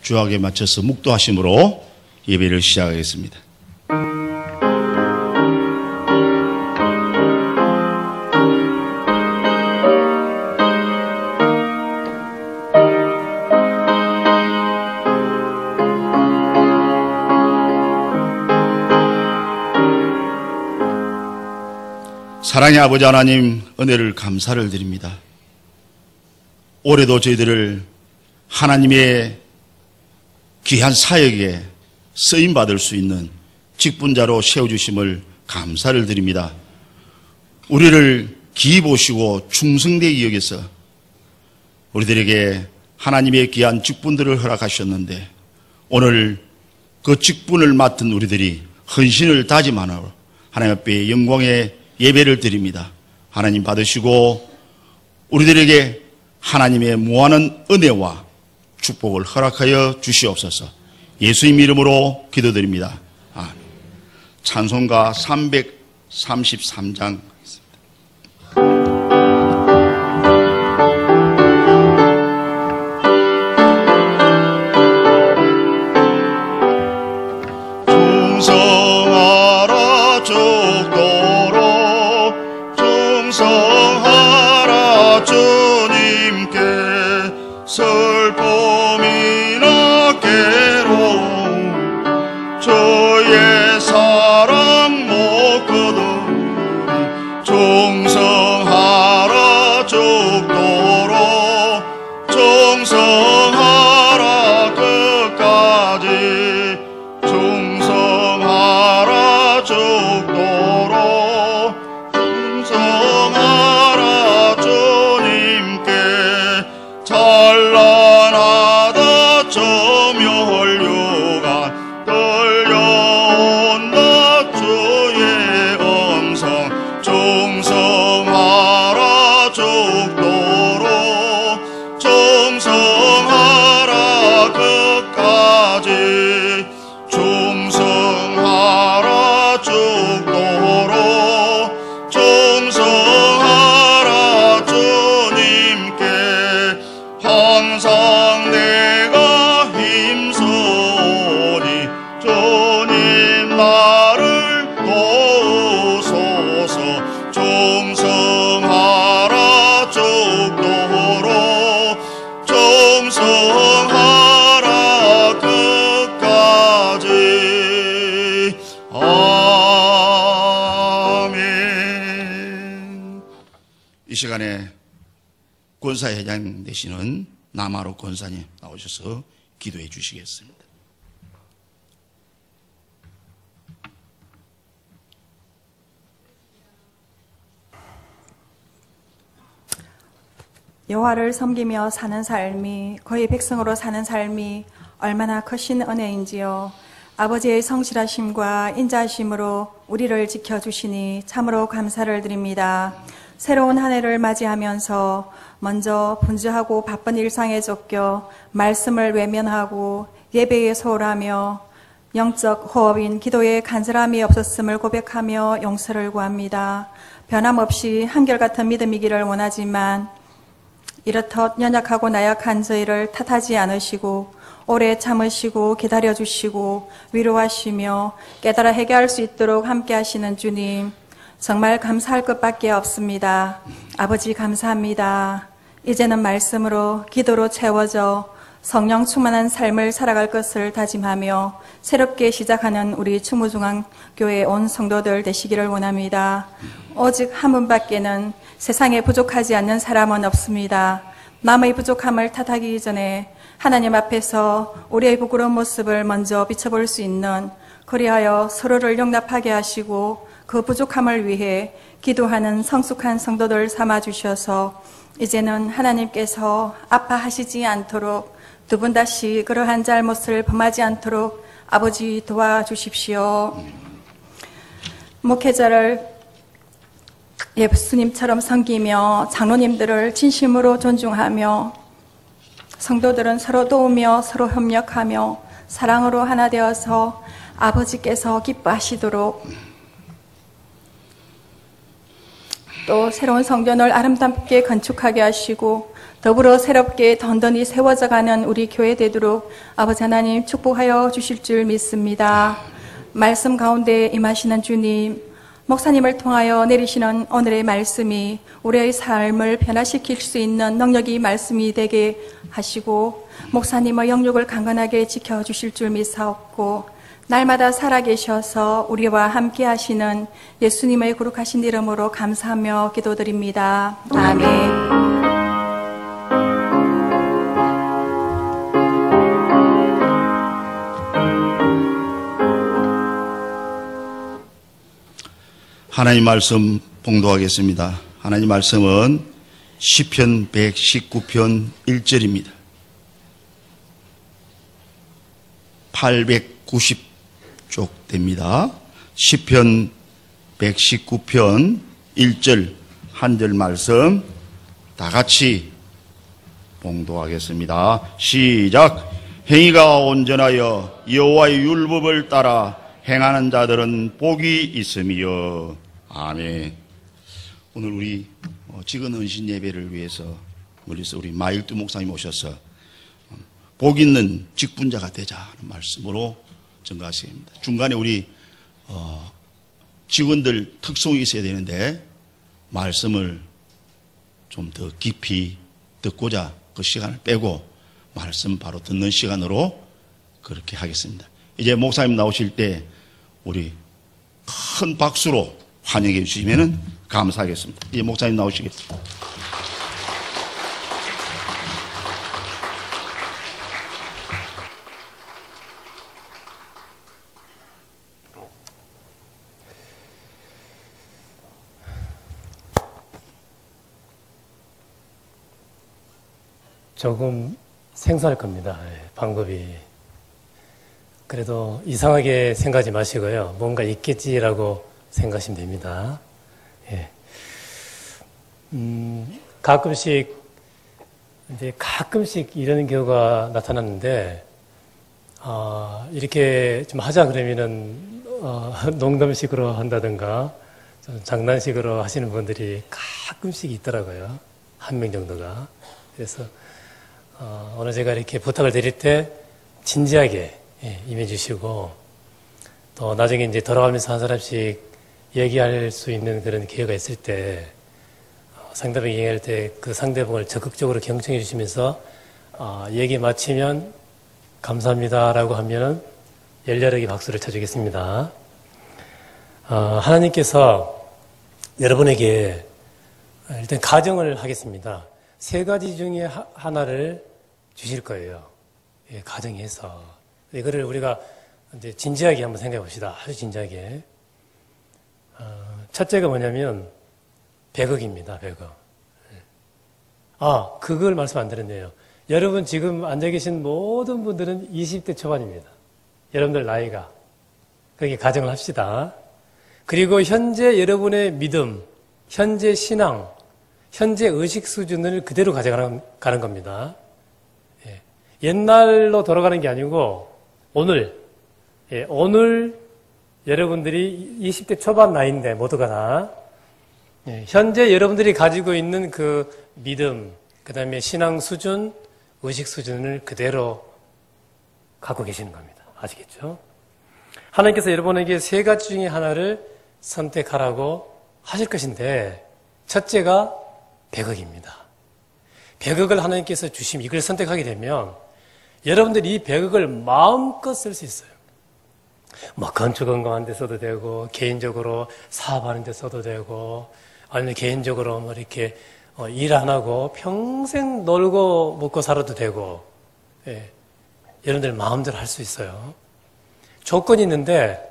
주악에 맞춰서 묵도하심으로 예배를 시작하겠습니다. 사랑의 아버지 하나님, 은혜를 감사를 드립니다. 올해도 저희들을 하나님의 귀한 사역에 쓰임받을 수 있는 직분자로 세워주심을 감사를 드립니다. 우리를 기이 보시고 충성되게 여겨서 우리들에게 하나님의 귀한 직분들을 허락하셨는데, 오늘 그 직분을 맡은 우리들이 헌신을 다짐하노 하나님 앞에 영광의 예배를 드립니다. 하나님 받으시고 우리들에게 하나님의 무한한 은혜와 축복을 허락하여 주시옵소서. 예수님 이름으로 기도드립니다. 아멘. 찬송가 333장 충성하라 죽도록 충성하라 주님께 슬픔이나 괴로움 주의 사랑 못 거두리 충성하라 죽도록 충성하라 끝까지 충성하라 죽도록 충성하라 주님께 찬란하다 저멸류관 들려온다 주의 음성 충성하라 죽도록 충성하라 끝까지 충성하라 죽도록 충성하라 주님께 항상 내가 힘쓰니 주님 나를 도우소서 충성하라 죽도록 충성하라 끝까지 아멘. 이 시간에 권사회장 되시는 남아로 권사님 나오셔서 기도해 주시겠습니다. 여호와를 섬기며 사는 삶이, 그의 백성으로 사는 삶이 얼마나 크신 은혜인지요. 아버지의 성실하심과 인자하심으로 우리를 지켜주시니 참으로 감사를 드립니다. 새로운 한 해를 맞이하면서 먼저 분주하고 바쁜 일상에 쫓겨 말씀을 외면하고 예배에 소홀하며 영적 호흡인 기도에 간절함이 없었음을 고백하며 용서를 구합니다. 변함없이 한결같은 믿음이기를 원하지만 이렇듯 연약하고 나약한 저희를 탓하지 않으시고 오래 참으시고 기다려주시고 위로하시며 깨달아 해결할 수 있도록 함께 하시는 주님, 정말 감사할 것밖에 없습니다. 아버지 감사합니다. 이제는 말씀으로 기도로 채워져 성령 충만한 삶을 살아갈 것을 다짐하며 새롭게 시작하는 우리 충무중앙교회 온 성도들 되시기를 원합니다. 오직 한 분밖에는 세상에 부족하지 않는 사람은 없습니다. 남의 부족함을 탓하기 전에 하나님 앞에서 우리의 부끄러운 모습을 먼저 비춰볼 수 있는, 그리하여 서로를 용납하게 하시고 그 부족함을 위해 기도하는 성숙한 성도들 삼아주셔서 이제는 하나님께서 아파하시지 않도록 두 분 다시 그러한 잘못을 범하지 않도록 아버지 도와주십시오. 목회자를 예수님처럼 섬기며 장로님들을 진심으로 존중하며 성도들은 서로 도우며 서로 협력하며 사랑으로 하나 되어서 아버지께서 기뻐하시도록 또 새로운 성전을 아름답게 건축하게 하시고 더불어 새롭게 던던히 세워져가는 우리 교회 되도록 아버지 하나님 축복하여 주실 줄 믿습니다. 말씀 가운데 임하시는 주님, 목사님을 통하여 내리시는 오늘의 말씀이 우리의 삶을 변화시킬 수 있는 능력이 말씀이 되게 하시고 목사님의 영육을 강건하게 지켜주실 줄 믿사옵고 날마다 살아계셔서 우리와 함께 하시는 예수님의 거룩하신 이름으로 감사하며 기도드립니다. 아멘. 하나님 말씀 봉독하겠습니다. 하나님 말씀은 시편 119편 1절입니다. 890쪽 됩니다. 시편 119편 1절 한 절 말씀 다 같이 봉독하겠습니다. 시작. 행위가 온전하여 여호와의 율법을 따라 행하는 자들은 복이 있으며. 아멘. 오늘 우리 지근 헌신 예배를 위해서 멀리서 우리 마일두 목사님 오셔서 복 있는 직분자가 되자는 말씀으로 증거하십니다. 중간에 우리 직원들 특성이 있어야 되는데 말씀을 좀 더 깊이 듣고자 그 시간을 빼고 말씀 바로 듣는 시간으로 그렇게 하겠습니다. 이제 목사님 나오실 때 우리 큰 박수로 환영해 주시면 감사하겠습니다. 이제 목사님 나오시겠습니다. 조금 생소할 겁니다. 방법이. 그래도 이상하게 생각하지 마시고요. 뭔가 있겠지라고 생각하시면 됩니다. 예. 가끔씩 이런 경우가 나타났는데, 이렇게 좀 하자 그러면은, 농담식으로 한다든가, 좀 장난식으로 하시는 분들이 가끔씩 있더라고요. 한 명 정도가. 그래서, 오늘 제가 이렇게 부탁을 드릴 때, 진지하게, 임해주시고, 또 나중에 이제 돌아가면서 한 사람씩 얘기할 수 있는 그런 기회가 있을 때, 상대방이 얘기할 때 그 상대방을 적극적으로 경청해 주시면서, 얘기 마치면 감사합니다라고 하면은 열렬하게 박수를 쳐주겠습니다. 하나님께서 여러분에게 일단 가정을 하겠습니다. 3가지 중에 하나를 주실 거예요. 예, 가정에서. 이거를 우리가 이제 진지하게 한번 생각해 봅시다. 아주 진지하게. 첫째가 뭐냐면 100억입니다. 100억. 그걸 말씀 안 드렸네요. 여러분 지금 앉아 계신 모든 분들은 20대 초반입니다. 여러분들 나이가. 그렇게 가정을 합시다. 그리고 현재 여러분의 믿음, 현재 신앙, 현재 의식 수준을 그대로 가져가는 겁니다. 예. 옛날로 돌아가는 게 아니고 오늘, 오늘 여러분들이 20대 초반 나이인데 모두가 다 현재 여러분들이 가지고 있는 그 믿음, 그 다음에 신앙 수준, 의식 수준을 그대로 갖고 계시는 겁니다. 아시겠죠? 하나님께서 여러분에게 3가지 중에 하나를 선택하라고 하실 것인데 첫째가 100억입니다. 100억을 하나님께서 주시면 이걸 선택하게 되면 여러분들이 이 100억을 마음껏 쓸 수 있어요. 건축 건강한 데 써도 되고 개인적으로 사업하는 데 써도 되고 아니면 개인적으로 이렇게 일 안 하고 평생 놀고 먹고 살아도 되고 여러분들 마음대로 할 수 있어요. 조건이 있는데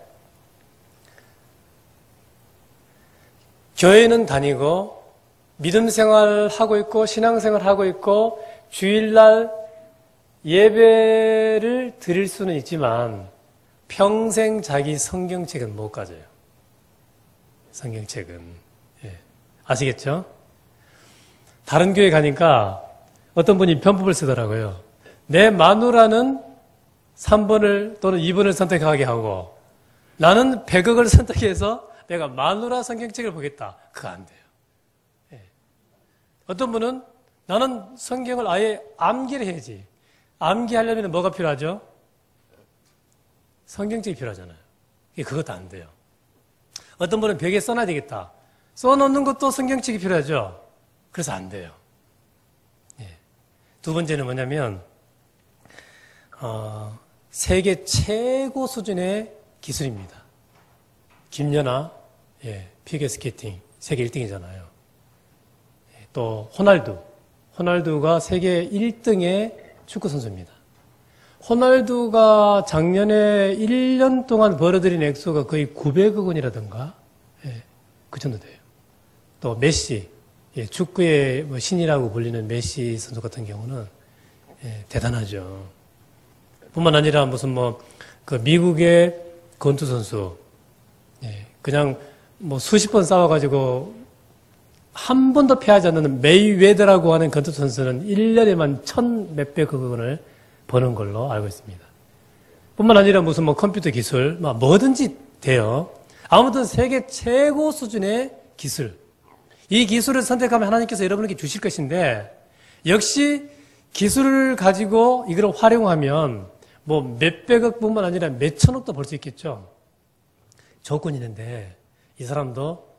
교회는 다니고 믿음 생활 하고 있고 신앙 생활 하고 있고 주일날 예배를 드릴 수는 있지만 평생 자기 성경책은 못 가져요. 성경책은. 아시겠죠? 다른 교회 가니까 어떤 분이 편법을 쓰더라고요. 내 마누라는 3번을 또는 2번을 선택하게 하고 나는 100억을 선택해서 내가 마누라 성경책을 보겠다. 그거 안 돼요. 어떤 분은 나는 성경을 아예 암기를 해야지. 암기하려면 뭐가 필요하죠? 성경책이 필요하잖아요. 그것도 안 돼요. 어떤 분은 벽에 써놔야 되겠다. 써놓는 것도 성경책이 필요하죠. 그래서 안 돼요. 예. 두 번째는 뭐냐면 세계 최고 수준의 기술입니다. 김연아, 피겨스케이팅 세계 1등이잖아요. 또 호날두가 세계 1등의 축구 선수입니다. 호날두가 작년에 1년 동안 벌어들인 액수가 거의 900억 원이라든가, 그 정도 돼요. 또 메시, 축구의 뭐 신이라고 불리는 메시 선수 같은 경우는 대단하죠. 뿐만 아니라 무슨 그 미국의 권투 선수, 그냥 수십 번 싸워가지고 한 번도 패하지 않는 메이웨더라고 하는 권투 선수는 1년에만 1,000 몇백억 원을 버는 걸로 알고 있습니다. 뿐만 아니라 무슨 컴퓨터 기술, 뭐든지 돼요. 아무튼 세계 최고 수준의 기술. 이 기술을 선택하면 하나님께서 여러분에게 주실 것인데, 역시 기술을 가지고 이걸 활용하면 몇백억 뿐만 아니라 몇천억도 벌 수 있겠죠. 조건이 있는데, 이 사람도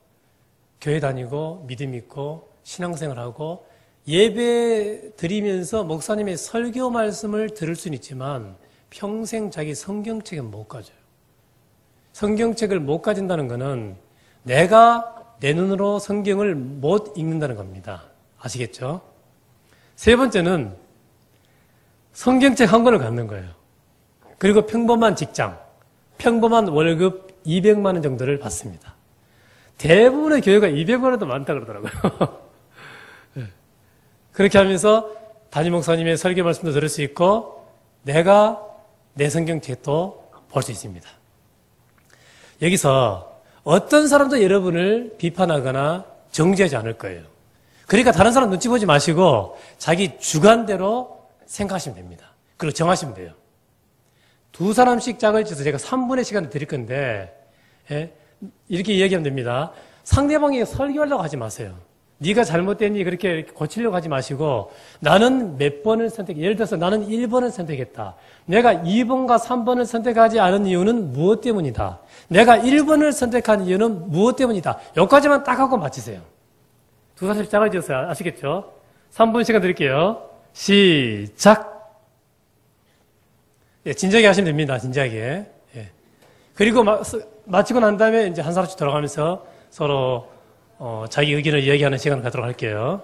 교회 다니고 믿음 있고 신앙생활하고 예배 드리면서 목사님의 설교 말씀을 들을 수는 있지만 평생 자기 성경책은 못 가져요. 성경책을 못 가진다는 것은 내가 내 눈으로 성경을 못 읽는다는 겁니다. 아시겠죠? 세 번째는 성경책 한 권을 갖는 거예요. 그리고 평범한 직장, 평범한 월급 200만 원 정도를 받습니다. 대부분의 교회가 200만 원도 많다 그러더라고요. 그렇게 하면서 담임 목사님의 설교 말씀도 들을 수 있고 내가 내 성경책도 볼 수 있습니다. 여기서 어떤 사람도 여러분을 비판하거나 정죄하지 않을 거예요. 그러니까 다른 사람 눈치 보지 마시고 자기 주관대로 생각하시면 됩니다. 그리고 정하시면 돼요. 두 사람씩 짝을 지어서 제가 3분의 시간을 드릴 건데 이렇게 이야기하면 됩니다. 상대방이 설교하려고 하지 마세요. 네가 잘못됐니 그렇게 고치려고 하지 마시고 나는 몇 번을 예를 들어서 나는 1번을 선택했다. 내가 2번과 3번을 선택하지 않은 이유는 무엇 때문이다. 내가 1번을 선택한 이유는 무엇 때문이다. 여기까지만 딱 하고 마치세요. 두 사람씩 짝을 지었어요. 아시겠죠? 3분 시간 드릴게요. 시작. 진지하게 하시면 됩니다. 진지하게. 그리고 마치고 난 다음에 이제 한 사람씩 돌아가면서 서로 자기 의견을 이야기하는 시간을 갖도록 할게요.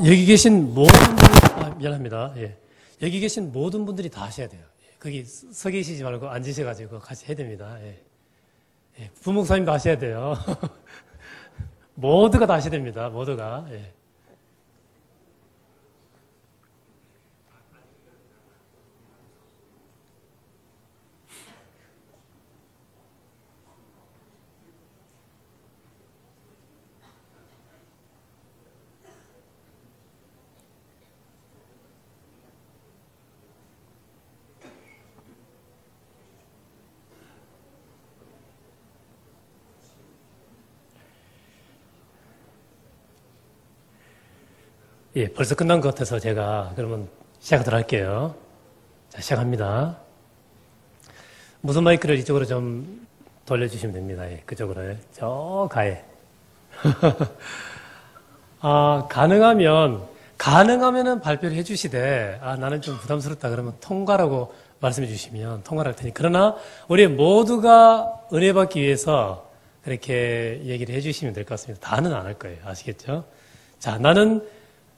여기 계신 모든 분들, 미안합니다. 여기 계신 모든 분들이 다 하셔야 돼요. 거기 서 계시지 말고 앉으셔가지고 같이 해야 됩니다. 부목사님도 하셔야 돼요. 모두가 다 하셔야 됩니다. 모두가. 벌써 끝난 것 같아서 제가 그러면 시작하도록 할게요. 자, 시작합니다. 무슨 마이크를 이쪽으로 좀 돌려주시면 됩니다. 그쪽으로. 저 가에. 가능하면은 발표를 해주시되, 나는 좀 부담스럽다 그러면 통과라고 말씀해 주시면 통과를 할 테니. 그러나 우리 모두가 은혜 받기 위해서 그렇게 얘기를 해주시면 될 것 같습니다. 다는 안 할 거예요. 아시겠죠? 자, 나는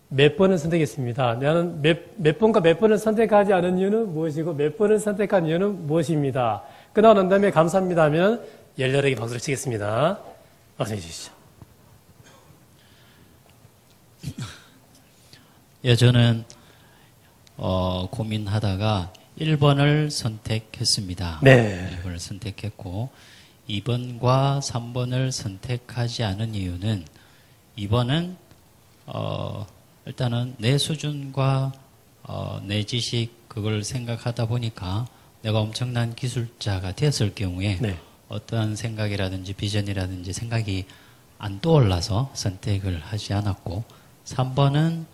몇 번을 선택했습니다. 나는 몇 번과 몇 번을 선택하지 않은 이유는 무엇이고 몇 번을 선택한 이유는 무엇입니다. 끝나고 난 다음에 감사합니다 하면 열렬하게 박수를 치겠습니다. 말씀해 주시죠. 예, 저는 고민하다가 1번을 선택했습니다. 네. 1번을 선택했고 2번과 3번을 선택하지 않은 이유는 2번은 일단은 내 수준과 내 지식 그걸 생각하다 보니까 내가 엄청난 기술자가 됐을 경우에 네. 어떠한 생각이라든지 비전이라든지 생각이 안 떠올라서 선택을 하지 않았고 3번은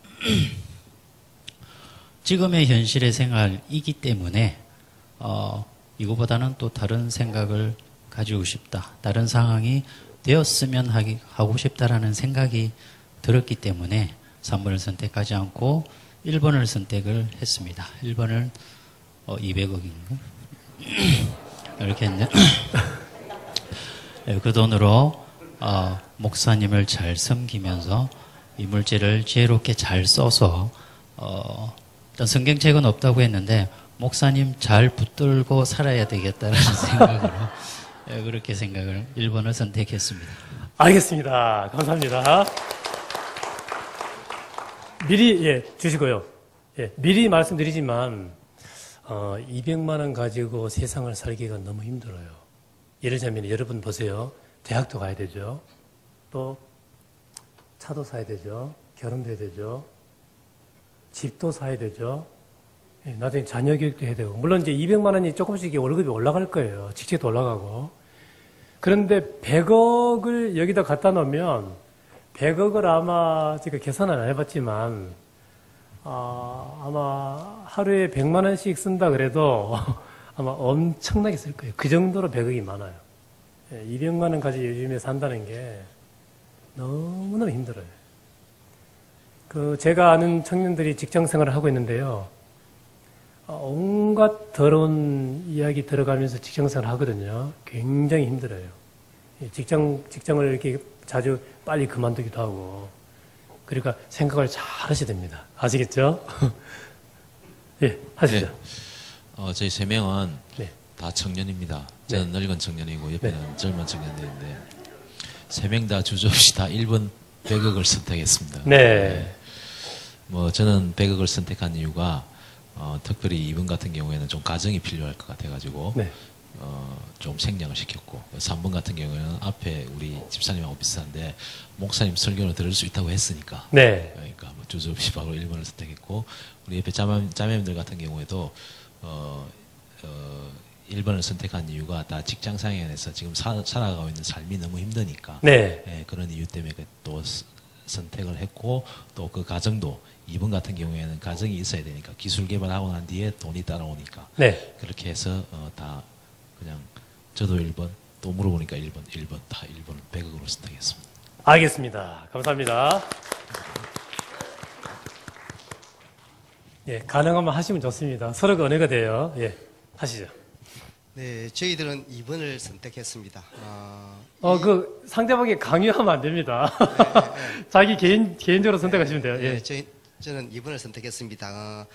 지금의 현실의 생활이기 때문에 이거보다는 또 다른 생각을 가지고 싶다. 다른 상황이 되었으면 하고 싶다라는 생각이 들었기 때문에 3번을 선택하지 않고 1번을 선택을 했습니다. 1번을 200억인가? 이렇게 했네. 그 돈으로 목사님을 잘 섬기면서 이 물질을 지혜롭게 잘 써서 일단 성경책은 없다고 했는데 목사님 잘 붙들고 살아야 되겠다라는 생각으로 그렇게 생각을 1번을 선택했습니다. 알겠습니다. 감사합니다. 미리 주시고요. 미리 말씀드리지만 200만 원 가지고 세상을 살기가 너무 힘들어요. 예를 들자면 여러분 보세요. 대학도 가야 되죠. 또 차도 사야 되죠. 결혼도 해야 되죠. 집도 사야 되죠. 나중에 자녀 교육도 해야 되고. 물론 이제 200만 원이 조금씩 월급이 올라갈 거예요. 직책도 올라가고. 그런데 100억을 여기다 갖다 놓으면 100억을 아마 제가 계산은 안 해봤지만 아마 하루에 100만 원씩 쓴다 그래도 아마 엄청나게 쓸 거예요. 그 정도로 100억이 많아요. 200만 원 가지고 요즘에 산다는 게 너무너무 힘들어요. 제가 아는 청년들이 직장 생활을 하고 있는데요. 온갖 더러운 이야기 들어가면서 직장 생활을 하거든요. 굉장히 힘들어요. 직장을 이렇게 자주 빨리 그만두기도 하고. 그러니까 생각을 잘 하셔야 됩니다. 아시겠죠? 예, 하시죠. 네. 저희 세 명은 네. 다 청년입니다. 저는 늙은 청년이고 옆에는 젊은 청년들인데 세 명 다 주저없이 다 1번 100억을 선택했습니다. 네. 저는 100억을 선택한 이유가 특별히 2번 같은 경우에는 좀 가정이 필요할 것 같아가지고 네. 좀 생략을 시켰고 3번 같은 경우에는 앞에 우리 집사님하고 비슷한데 목사님 설교를 들을 수 있다고 했으니까 네. 그러니까 주저없이 바로 1번을 선택했고 우리 옆에 자매님들 같은 경우에도 1번을 선택한 이유가 다 직장 상황에서 지금 살아가고 있는 삶이 너무 힘드니까 네. 그런 이유 때문에 또 선택을 했고 또 그 가정도 2번 같은 경우에는 가정이 있어야 되니까 기술 개발하고 난 뒤에 돈이 따라오니까 네. 그렇게 해서 다 그냥 저도 1번 또 물어보니까 1번 다 1번을 100억으로 선택했습니다. 알겠습니다. 감사합니다. 예, 가능하면 하시면 좋습니다. 서로가 은혜가 돼요. 예, 하시죠. 네, 저희들은 2번을 선택했습니다. 상대방이 강요하면 안 됩니다. 자기 개인적으로 선택하시면 돼요. 예. 저는 2번을 선택했습니다.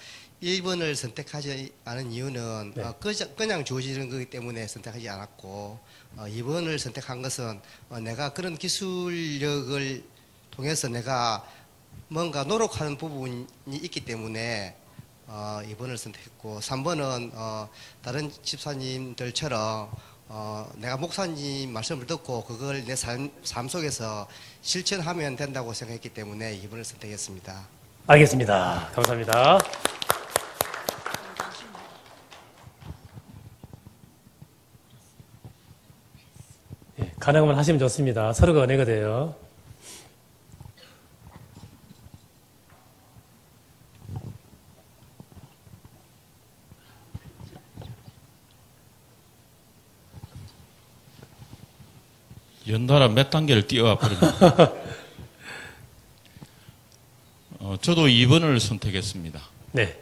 1번을 선택하지 않은 이유는 네. 그냥 주어지는 거기 때문에 선택하지 않았고 2번을 선택한 것은 내가 그런 기술력을 통해서 내가 뭔가 노력하는 부분이 있기 때문에 2번을 선택했고 3번은 다른 집사님들처럼 내가 목사님 말씀을 듣고 그걸 내 삶 속에서 실천하면 된다고 생각했기 때문에 2번을 선택했습니다. 알겠습니다. 감사합니다. 예, 가능하면 하시면 좋습니다. 서로가 은혜가 돼요. 연달아 몇 단계를 뛰어와 버립니다. 저도 2번을 선택했습니다. 네.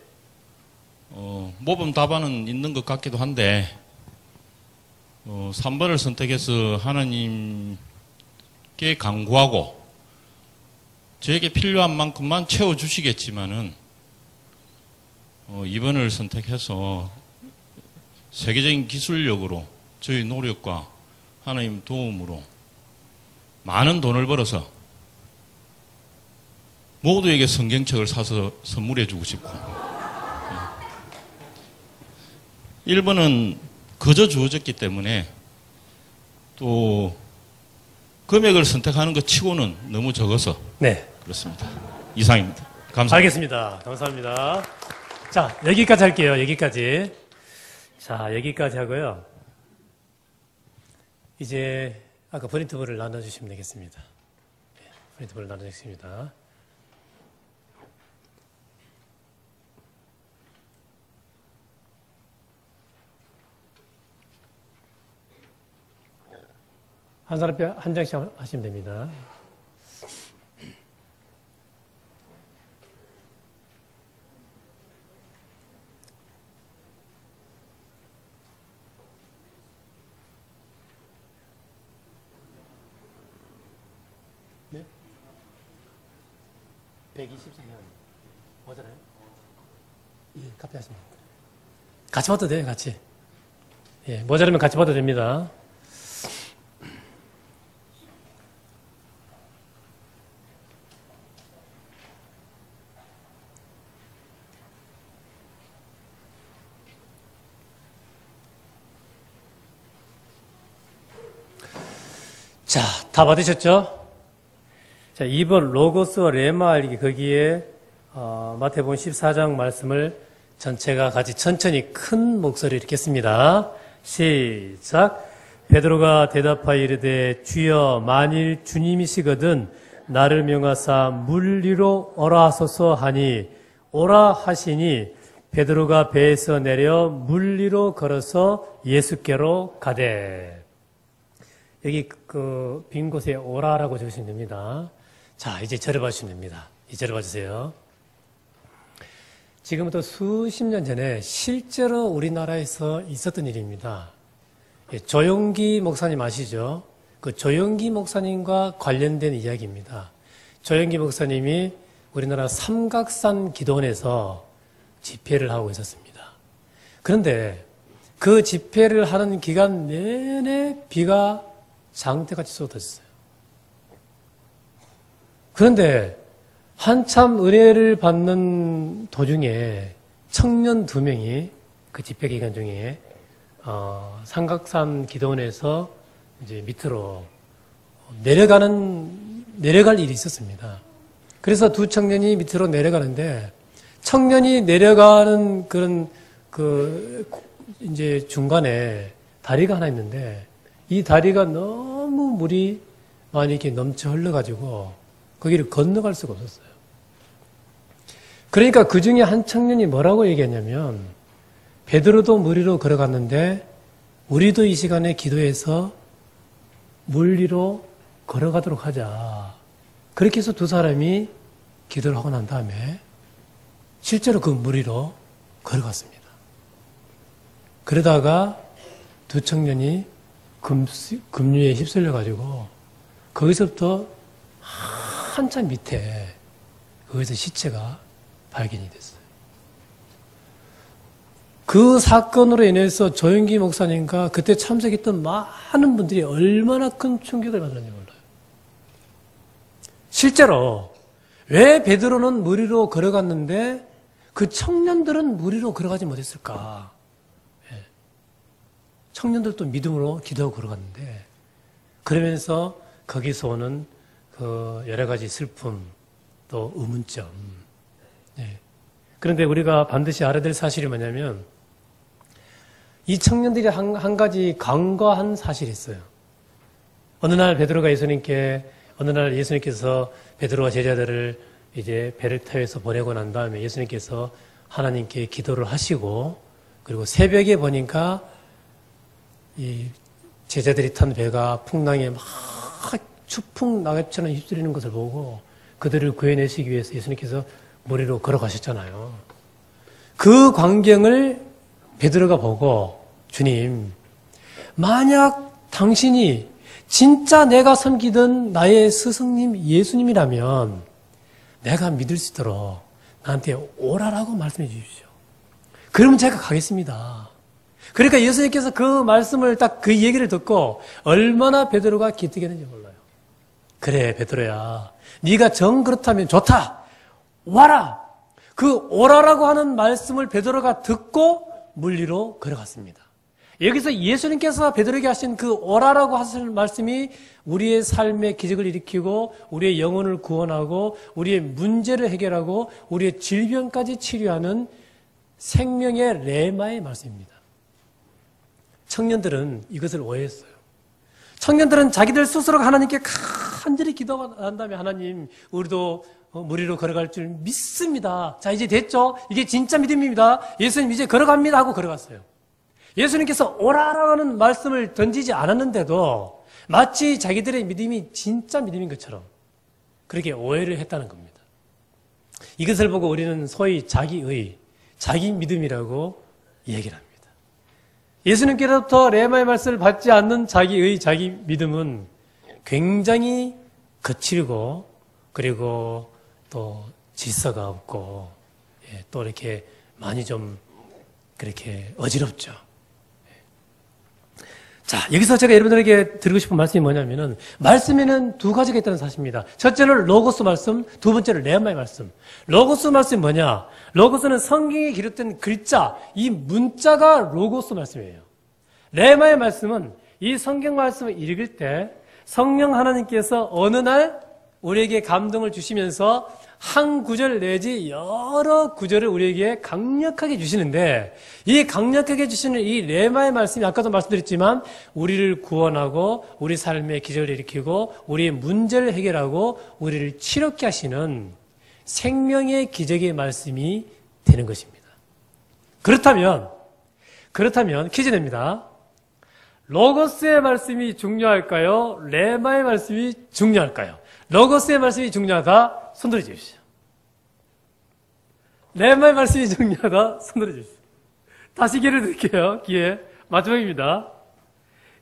모범 답안은 있는 것 같기도 한데 3번을 선택해서 하나님께 간구하고 저에게 필요한 만큼만 채워주시겠지만은 2번을 선택해서 세계적인 기술력으로 저희 노력과 하나님 도움으로 많은 돈을 벌어서 모두에게 성경책을 사서 선물해 주고 싶고, 1번은 거저 주어졌기 때문에 또 금액을 선택하는 것 치고는 너무 적어서 네. 그렇습니다. 이상입니다. 감사합니다. 알겠습니다. 감사합니다. 자, 여기까지 할게요. 여기까지. 자, 여기까지 하고요. 이제 아까 프린트볼을 나눠주시면 되겠습니다. 네, 프린트볼을 나눠주겠습니다. 한 사람 한 장씩 하시면 됩니다. 네? 124면 뭐잖아요? 예, 카피하시면 같이 봐도 돼요, 같이. 예, 모자라면 같이 봐도 됩니다. 자, 다 받으셨죠? 자, 2번 로고스와 레마 알기, 거기에 마태복음 14장 말씀을 전체가 같이 천천히 큰 목소리로 읽겠습니다. 시작. 베드로가 대답하여 이르되 주여 만일 주님이시거든 나를 명하사 물 위로 오라 하소서 하니 오라 하시니 베드로가 배에서 내려 물 위로 걸어서 예수께로 가되. 여기 그 빈 곳에 오라라고 적으시면 됩니다. 자, 이제 절을 봐주시면 됩니다. 이 절을 봐주세요. 지금부터 수십 년 전에 실제로 우리나라에서 있었던 일입니다. 조용기 목사님 아시죠? 그 조용기 목사님과 관련된 이야기입니다. 조용기 목사님이 우리나라 삼각산 기도원에서 집회를 하고 있었습니다. 그런데 그 집회를 하는 기간 내내 비가 장대같이 쏟아졌어요. 그런데 한참 은혜를 받는 도중에 청년 2명이 그 집회 기간 중에 삼각산 기도원에서 이제 밑으로 내려갈 일이 있었습니다. 그래서 2 청년이 밑으로 내려가는데 청년이 내려가는 그런 이제 중간에 다리가 하나 있는데 이 다리가 너무 물이 많이 이렇게 넘쳐 흘러가지고 거기를 건너갈 수가 없었어요. 그러니까 그 중에 한 청년이 뭐라고 얘기했냐면 베드로도 물 위로 걸어갔는데 우리도 이 시간에 기도해서 물 위로 걸어가도록 하자. 그렇게 해서 2 사람이 기도를 하고 난 다음에 실제로 그 물 위로 걸어갔습니다. 그러다가 2 청년이 급류에 휩쓸려가지고 거기서부터 한참 밑에 거기서 시체가 발견이 됐어요. 그 사건으로 인해서 조영기 목사님과 그때 참석했던 많은 분들이 얼마나 큰 충격을 받았는지 몰라요. 실제로 왜 베드로는 물 위로 걸어갔는데 그 청년들은 물 위로 걸어가지 못했을까? 청년들도 믿음으로 기도하고 걸어갔는데 그러면서 거기서 오는 그 여러 가지 슬픔 또 의문점. 네. 그런데 우리가 반드시 알아야 될 사실이 뭐냐면 이 청년들이 한 가지 간과한 사실이 있어요. 어느 날 예수님께서 베드로와 제자들을 이제 배를 타해서 보내고 난 다음에 예수님께서 하나님께 기도를 하시고 그리고 새벽에 보니까 이 제자들이 탄 배가 풍랑에 막 추풍 낙엽처럼 휩쓸리는 것을 보고 그들을 구해내시기 위해서 예수님께서 물 위로 걸어가셨잖아요. 그 광경을 베드로가 보고 주님, 만약 당신이 진짜 내가 섬기던 나의 스승님 예수님이라면 내가 믿을 수 있도록 나한테 오라라고 말씀해 주십시오. 그러면 제가 가겠습니다. 그러니까 예수님께서 그 말씀을 딱 그 얘기를 듣고 얼마나 베드로가 기특했는지 몰라요. 그래 베드로야, 네가 정 그렇다면 좋다. 와라. 그 오라라고 하는 말씀을 베드로가 듣고 물리로 걸어갔습니다. 여기서 예수님께서 베드로에게 하신 그 오라라고 하신 말씀이 우리의 삶의 기적을 일으키고 우리의 영혼을 구원하고 우리의 문제를 해결하고 우리의 질병까지 치료하는 생명의 레마의 말씀입니다. 청년들은 이것을 오해했어요. 청년들은 자기들 스스로가 하나님께 간절히 기도한 다음에 하나님, 우리도 무리로 걸어갈 줄 믿습니다. 자, 이제 됐죠? 이게 진짜 믿음입니다. 예수님 이제 걸어갑니다 하고 걸어갔어요. 예수님께서 오라라는 말씀을 던지지 않았는데도 마치 자기들의 믿음이 진짜 믿음인 것처럼 그렇게 오해를 했다는 겁니다. 이것을 보고 우리는 소위 자기의, 자기 믿음이라고 얘기를 합니다. 예수님께로부터 레마의 말씀을 받지 않는 자기의, 자기 믿음은 굉장히 거칠고 그리고 또 질서가 없고 또 이렇게 많이 좀 그렇게 어지럽죠. 자, 여기서 제가 여러분들에게 드리고 싶은 말씀이 뭐냐면은, 말씀에는 두 가지가 있다는 사실입니다. 첫째는 로고스 말씀, 두 번째는 레마의 말씀. 로고스 말씀이 뭐냐? 로고스는 성경에 기록된 글자, 이 문자가 로고스 말씀이에요. 레마의 말씀은 이 성경 말씀을 읽을 때 성령 하나님께서 어느 날 우리에게 감동을 주시면서 한 구절 내지 여러 구절을 우리에게 강력하게 주시는데, 이 강력하게 주시는 이 레마의 말씀이 아까도 말씀드렸지만 우리를 구원하고 우리 삶의 기적을 일으키고 우리의 문제를 해결하고 우리를 치료케 하시는 생명의 기적의 말씀이 되는 것입니다. 그렇다면 퀴즈 냅니다. 로고스의 말씀이 중요할까요? 레마의 말씀이 중요할까요? 로고스의 말씀이 중요하다. 손 들어 주십시오. 레마의 말씀이 중요하다. 손 들어 주십시오. 다시 기회를 드릴게요. 기회. 마지막입니다.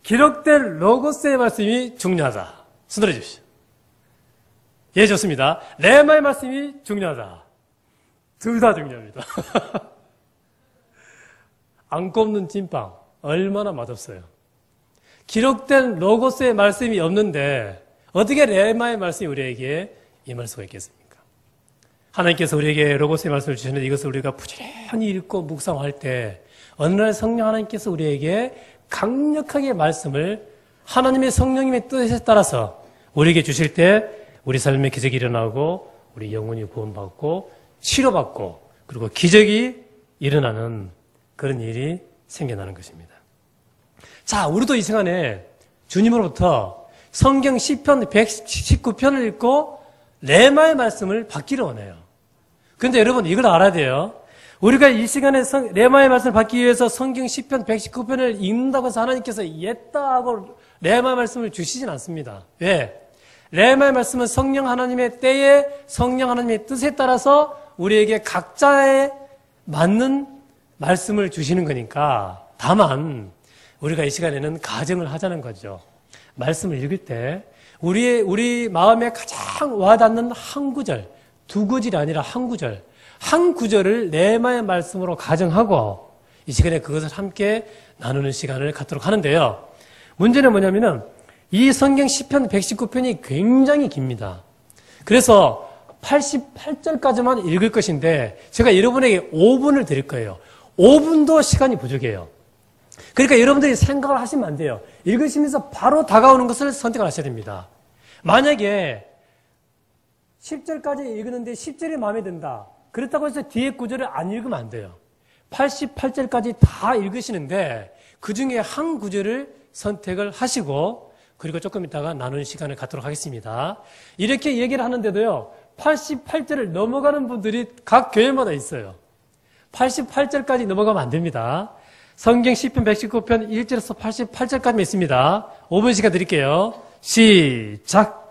기록된 로고스의 말씀이 중요하다. 손 들어 주십시오. 예, 좋습니다. 레마의 말씀이 중요하다. 둘 다 중요합니다. 안 꼽는 찐빵. 얼마나 맛없어요. 기록된 로고스의 말씀이 없는데 어떻게 레마의 말씀이 우리에게 임할 수가 있겠습니까? 하나님께서 우리에게 로고스의 말씀을 주시는데 이것을 우리가 부지런히 읽고 묵상할 때 어느 날 성령 하나님께서 우리에게 강력하게 말씀을 하나님의 성령님의 뜻에 따라서 우리에게 주실 때 우리 삶에 기적이 일어나고 우리 영혼이 구원받고 치료받고 그리고 기적이 일어나는 그런 일이 생겨나는 것입니다. 자, 우리도 이 시간에 주님으로부터 성경 시편 119편을 읽고 레마의 말씀을 받기를 원해요. 그런데 여러분 이걸 알아야 돼요. 우리가 이 시간에 레마의 말씀을 받기 위해서 성경 시편 119편을 읽는다고 해서 하나님께서 옛다 하고 레마의 말씀을 주시진 않습니다. 왜? 레마의 말씀은 성령 하나님의 때에 성령 하나님의 뜻에 따라서 우리에게 각자에 맞는 말씀을 주시는 거니까, 다만 우리가 이 시간에는 가정을 하자는 거죠. 말씀을 읽을 때 우리 마음에 가장 와닿는 한 구절, 두 구절이 아니라 한 구절, 한 구절을 레마의 말씀으로 가정하고 이 시간에 그것을 함께 나누는 시간을 갖도록 하는데요. 문제는 뭐냐면은 이 성경 시편 119편이 굉장히 깁니다. 그래서 88절까지만 읽을 것인데 제가 여러분에게 5분을 드릴 거예요. 5분도 시간이 부족해요. 그러니까 여러분들이 생각을 하시면 안 돼요. 읽으시면서 바로 다가오는 것을 선택을 하셔야 됩니다. 만약에 10절까지 읽었는데 10절이 마음에 든다. 그렇다고 해서 뒤에 구절을 안 읽으면 안 돼요. 88절까지 다 읽으시는데 그 중에 한 구절을 선택을 하시고 그리고 조금 있다가 나누는 시간을 갖도록 하겠습니다. 이렇게 얘기를 하는데도요, 88절을 넘어가는 분들이 각 교회마다 있어요. 88절까지 넘어가면 안 됩니다. 성경 시편 119편 1절에서 88절까지 있습니다. 5분 시간 드릴게요. 시작!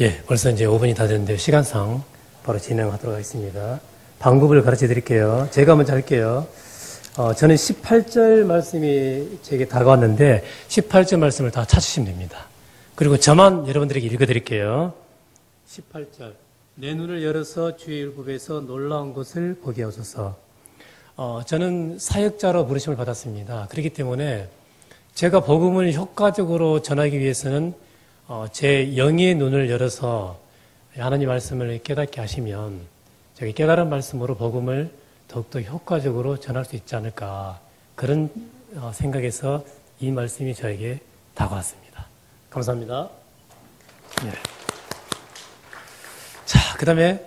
예, 벌써 이제 5분이 다 됐는데 시간상 바로 진행하도록 하겠습니다. 방법을 가르쳐 드릴게요. 제가 먼저 할게요. 저는 18절 말씀이 제게 다가왔는데 18절 말씀을 다 찾으시면 됩니다. 그리고 저만 여러분들에게 읽어 드릴게요. 18절. 내 눈을 열어서 주의 율법에서 놀라운 것을 보게 하소서. 저는 사역자로 부르심을 받았습니다. 그렇기 때문에 제가 복음을 효과적으로 전하기 위해서는 제 영의 눈을 열어서 하나님 말씀을 깨닫게 하시면 저기 깨달은 말씀으로 복음을 더욱더 효과적으로 전할 수 있지 않을까 그런 생각에서 이 말씀이 저에게 다가왔습니다. 감사합니다. 네. 자, 그 다음에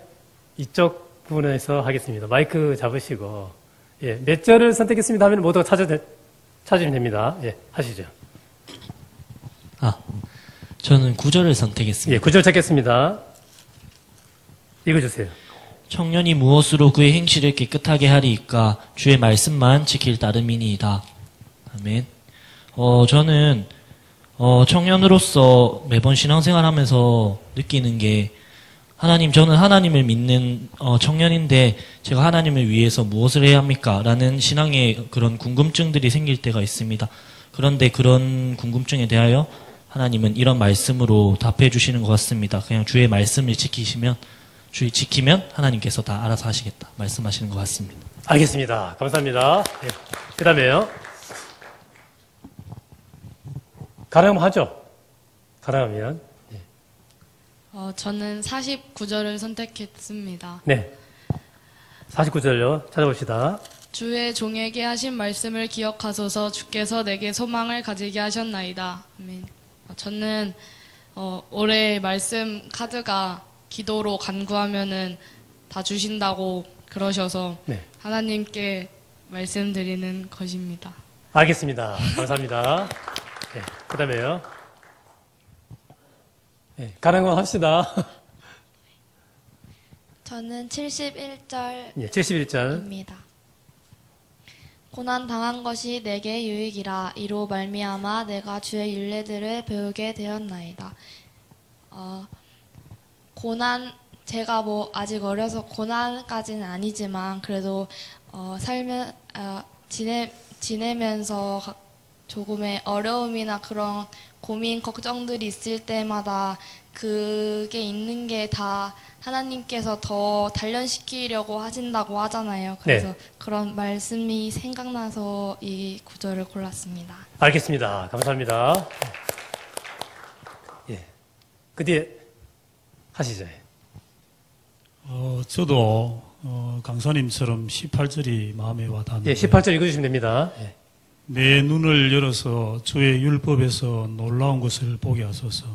이쪽 부분에서 하겠습니다. 마이크 잡으시고 예, 몇 절을 선택했습니다 하면 모두 찾으면 됩니다. 예, 하시죠. 저는 9절을 선택했습니다. 예, 9절 찾겠습니다. 읽어주세요. 청년이 무엇으로 그의 행실을 깨끗하게 하리이까 주의 말씀만 지킬 따름이니이다. 아멘. 저는 청년으로서 매번 신앙생활하면서 느끼는 게 저는 하나님을 믿는 청년인데 제가 하나님을 위해서 무엇을 해야 합니까? 라는 신앙의 그런 궁금증들이 생길 때가 있습니다. 그런데 그런 궁금증에 대하여 하나님은 이런 말씀으로 답해 주시는 것 같습니다. 그냥 주의 말씀을 지키면 하나님께서 다 알아서 하시겠다 말씀하시는 것 같습니다. 알겠습니다. 감사합니다. 예. 그 다음에요. 가능하면 하죠? 가능하면. 예. 저는 49절을 선택했습니다. 네. 49절요. 찾아봅시다. 주의 종에게 하신 말씀을 기억하소서 주께서 내게 소망을 가지게 하셨나이다. 아멘. 저는 올해 말씀 카드가 기도로 간구하면은 다 주신다고 그러셔서 네. 하나님께 말씀드리는 것입니다. 알겠습니다. 감사합니다. 네. 그 다음에요. 네. 가능한 건 합시다. 저는 71절입니다. 예, 71절. 고난 당한 것이 내게 유익이라 이로 말미암아 내가 주의 율례들을 배우게 되었나이다. 고난 제가 아직 어려서 고난까지는 아니지만 그래도 지내면서 조금의 어려움이나 그런 고민 걱정들이 있을 때마다 그게 있는 게 다 하나님께서 더 단련시키려고 하신다고 하잖아요. 그래서 네. 그런 말씀이 생각나서 이 구절을 골랐습니다. 알겠습니다. 감사합니다. 예. 그 뒤에 하시죠. 저도 강사님처럼 18절이 마음에 와닿는데 예, 18절 읽어주시면 됩니다. 예. 내 눈을 열어서 주의 율법에서 놀라운 것을 보게 하소서.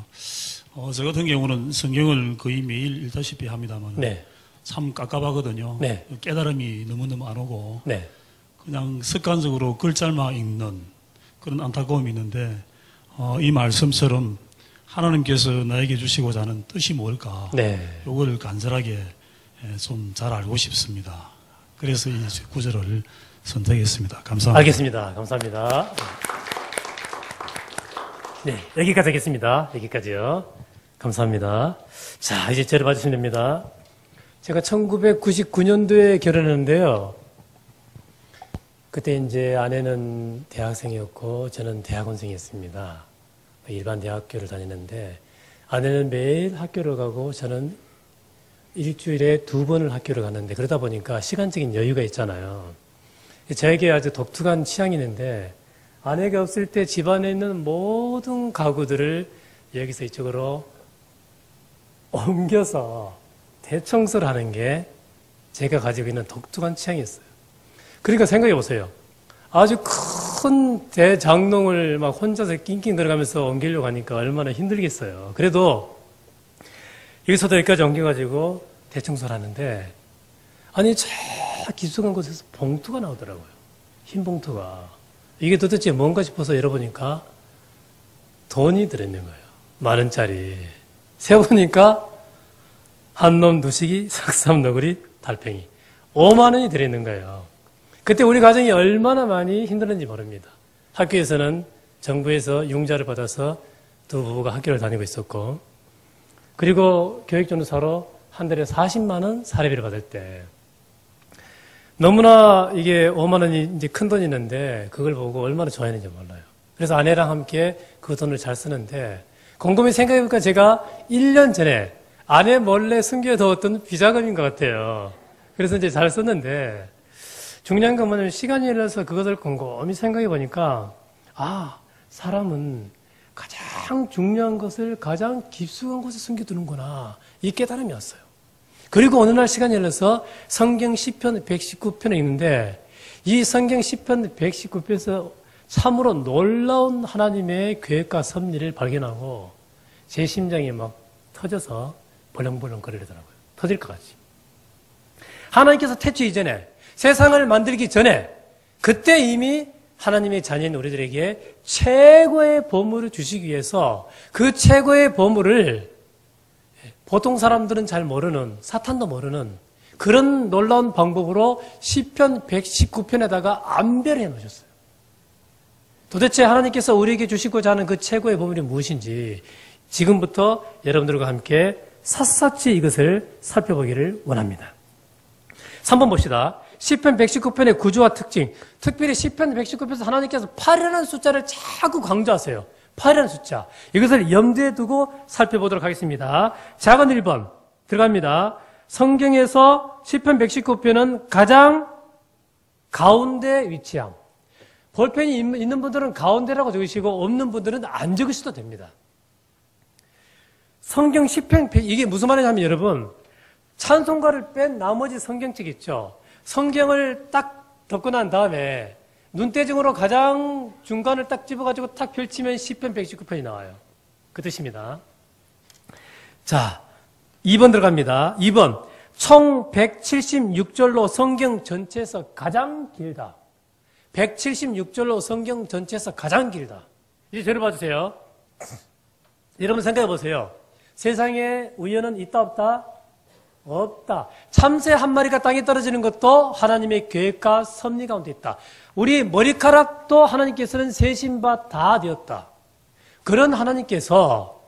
저 같은 경우는 성경을 거의 매일 읽다시피 합니다만 네. 참 깝깝하거든요. 네. 깨달음이 너무너무 안 오고 네. 그냥 습관적으로 글자만 읽는 그런 안타까움이 있는데 이 말씀처럼 하나님께서 나에게 주시고자 하는 뜻이 뭘까? 네. 이걸 간절하게 좀 잘 알고 싶습니다. 그래서 이 구절을 선택했습니다. 감사합니다. 알겠습니다. 감사합니다. 네, 여기까지 하겠습니다. 여기까지요. 감사합니다. 자, 이제 저를 봐주시면 됩니다. 제가 1999년도에 결혼했는데요. 그때 이제 아내는 대학생이었고 저는 대학원생이었습니다. 일반 대학교를 다니는데 아내는 매일 학교를 가고 저는 일주일에 2번을 학교를 갔는데 그러다 보니까 시간적인 여유가 있잖아요. 저에게 아주 독특한 취향이 있는데 아내가 없을 때 집안에 있는 모든 가구들을 여기서 이쪽으로 옮겨서 대청소를 하는 게 제가 가지고 있는 독특한 취향이었어요. 그러니까 생각해 보세요. 아주 큰 대장롱을 막 혼자서 낑낑 들어가면서 옮기려고 하니까 얼마나 힘들겠어요. 그래도 여기서도 여기까지 옮겨가지고 대청소를 하는데 아니 저 깊숙한 곳에서 봉투가 나오더라고요. 흰 봉투가. 이게 도대체 뭔가 싶어서 열어보니까 돈이 들어있는 거예요. 10,000원짜리. 세어보니까 한놈 두식이 석삼 너구리 달팽이 5만 원이 들어있는 거예요. 그때 우리 가정이 얼마나 많이 힘들었는지 모릅니다. 학교에서는 정부에서 융자를 받아서 두 부부가 학교를 다니고 있었고 그리고 교육전도사로 한 달에 40만 원 사례비를 받을 때 너무나 이게 5만 원이 이제 큰 돈이는데 그걸 보고 얼마나 좋아했는지 몰라요. 그래서 아내랑 함께 그 돈을 잘 쓰는데 곰곰이 생각해보니까 제가 1년 전에 아내 몰래 숨겨두었던 비자금인 것 같아요. 그래서 이제 잘 썼는데 중요한 건 뭐냐면 시간이 흘러서 그것을 곰곰이 생각해보니까 사람은 가장 중요한 것을 가장 깊숙한 곳에 숨겨두는구나. 이 깨달음이 왔어요. 그리고 어느 날 시간이 흘러서 성경 시편 119편에 있는데 이 성경 시편 119편에서 참으로 놀라운 하나님의 계획과 섭리를 발견하고 제 심장이 막 터져서 벌렁벌렁 거리더라고요. 터질 것 같이. 하나님께서 태초 이전에 세상을 만들기 전에 그때 이미 하나님의 자녀인 우리들에게 최고의 보물을 주시기 위해서 그 최고의 보물을 보통 사람들은 잘 모르는, 사탄도 모르는 그런 놀라운 방법으로 시편 119편에다가 암별해 놓으셨어요. 도대체 하나님께서 우리에게 주시고자 하는 그 최고의 보물이 무엇인지 지금부터 여러분들과 함께 샅샅이 이것을 살펴보기를 원합니다. 3번 봅시다. 시편 119편의 구조와 특징. 특별히 시편 119편에서 하나님께서 8이라는 숫자를 자꾸 강조하세요. 8이라는 숫자. 이것을 염두에 두고 살펴보도록 하겠습니다. 작은 1번 들어갑니다. 성경에서 시편 119편은 가장 가운데 위치함. 볼펜이 있는 분들은 가운데라고 적으시고 없는 분들은 안 적으셔도 됩니다. 성경 시편 이게 무슨 말이냐면 여러분 찬송가를 뺀 나머지 성경책 있죠. 성경을 딱 덮고 난 다음에 눈대중으로 가장 중간을 딱 집어가지고 딱 펼치면 시편 119편이 나와요. 그 뜻입니다. 자, 2번 들어갑니다. 2번 총 176절로 성경 전체에서 가장 길다. 176절로 성경 전체에서 가장 길다. 이제 저를 봐주세요. 여러분 생각해 보세요. 세상에 우연은 있다 없다? 없다. 참새 한 마리가 땅에 떨어지는 것도 하나님의 계획과 섭리 가운데 있다. 우리 머리카락도 하나님께서는 세신 바 다 되었다. 그런 하나님께서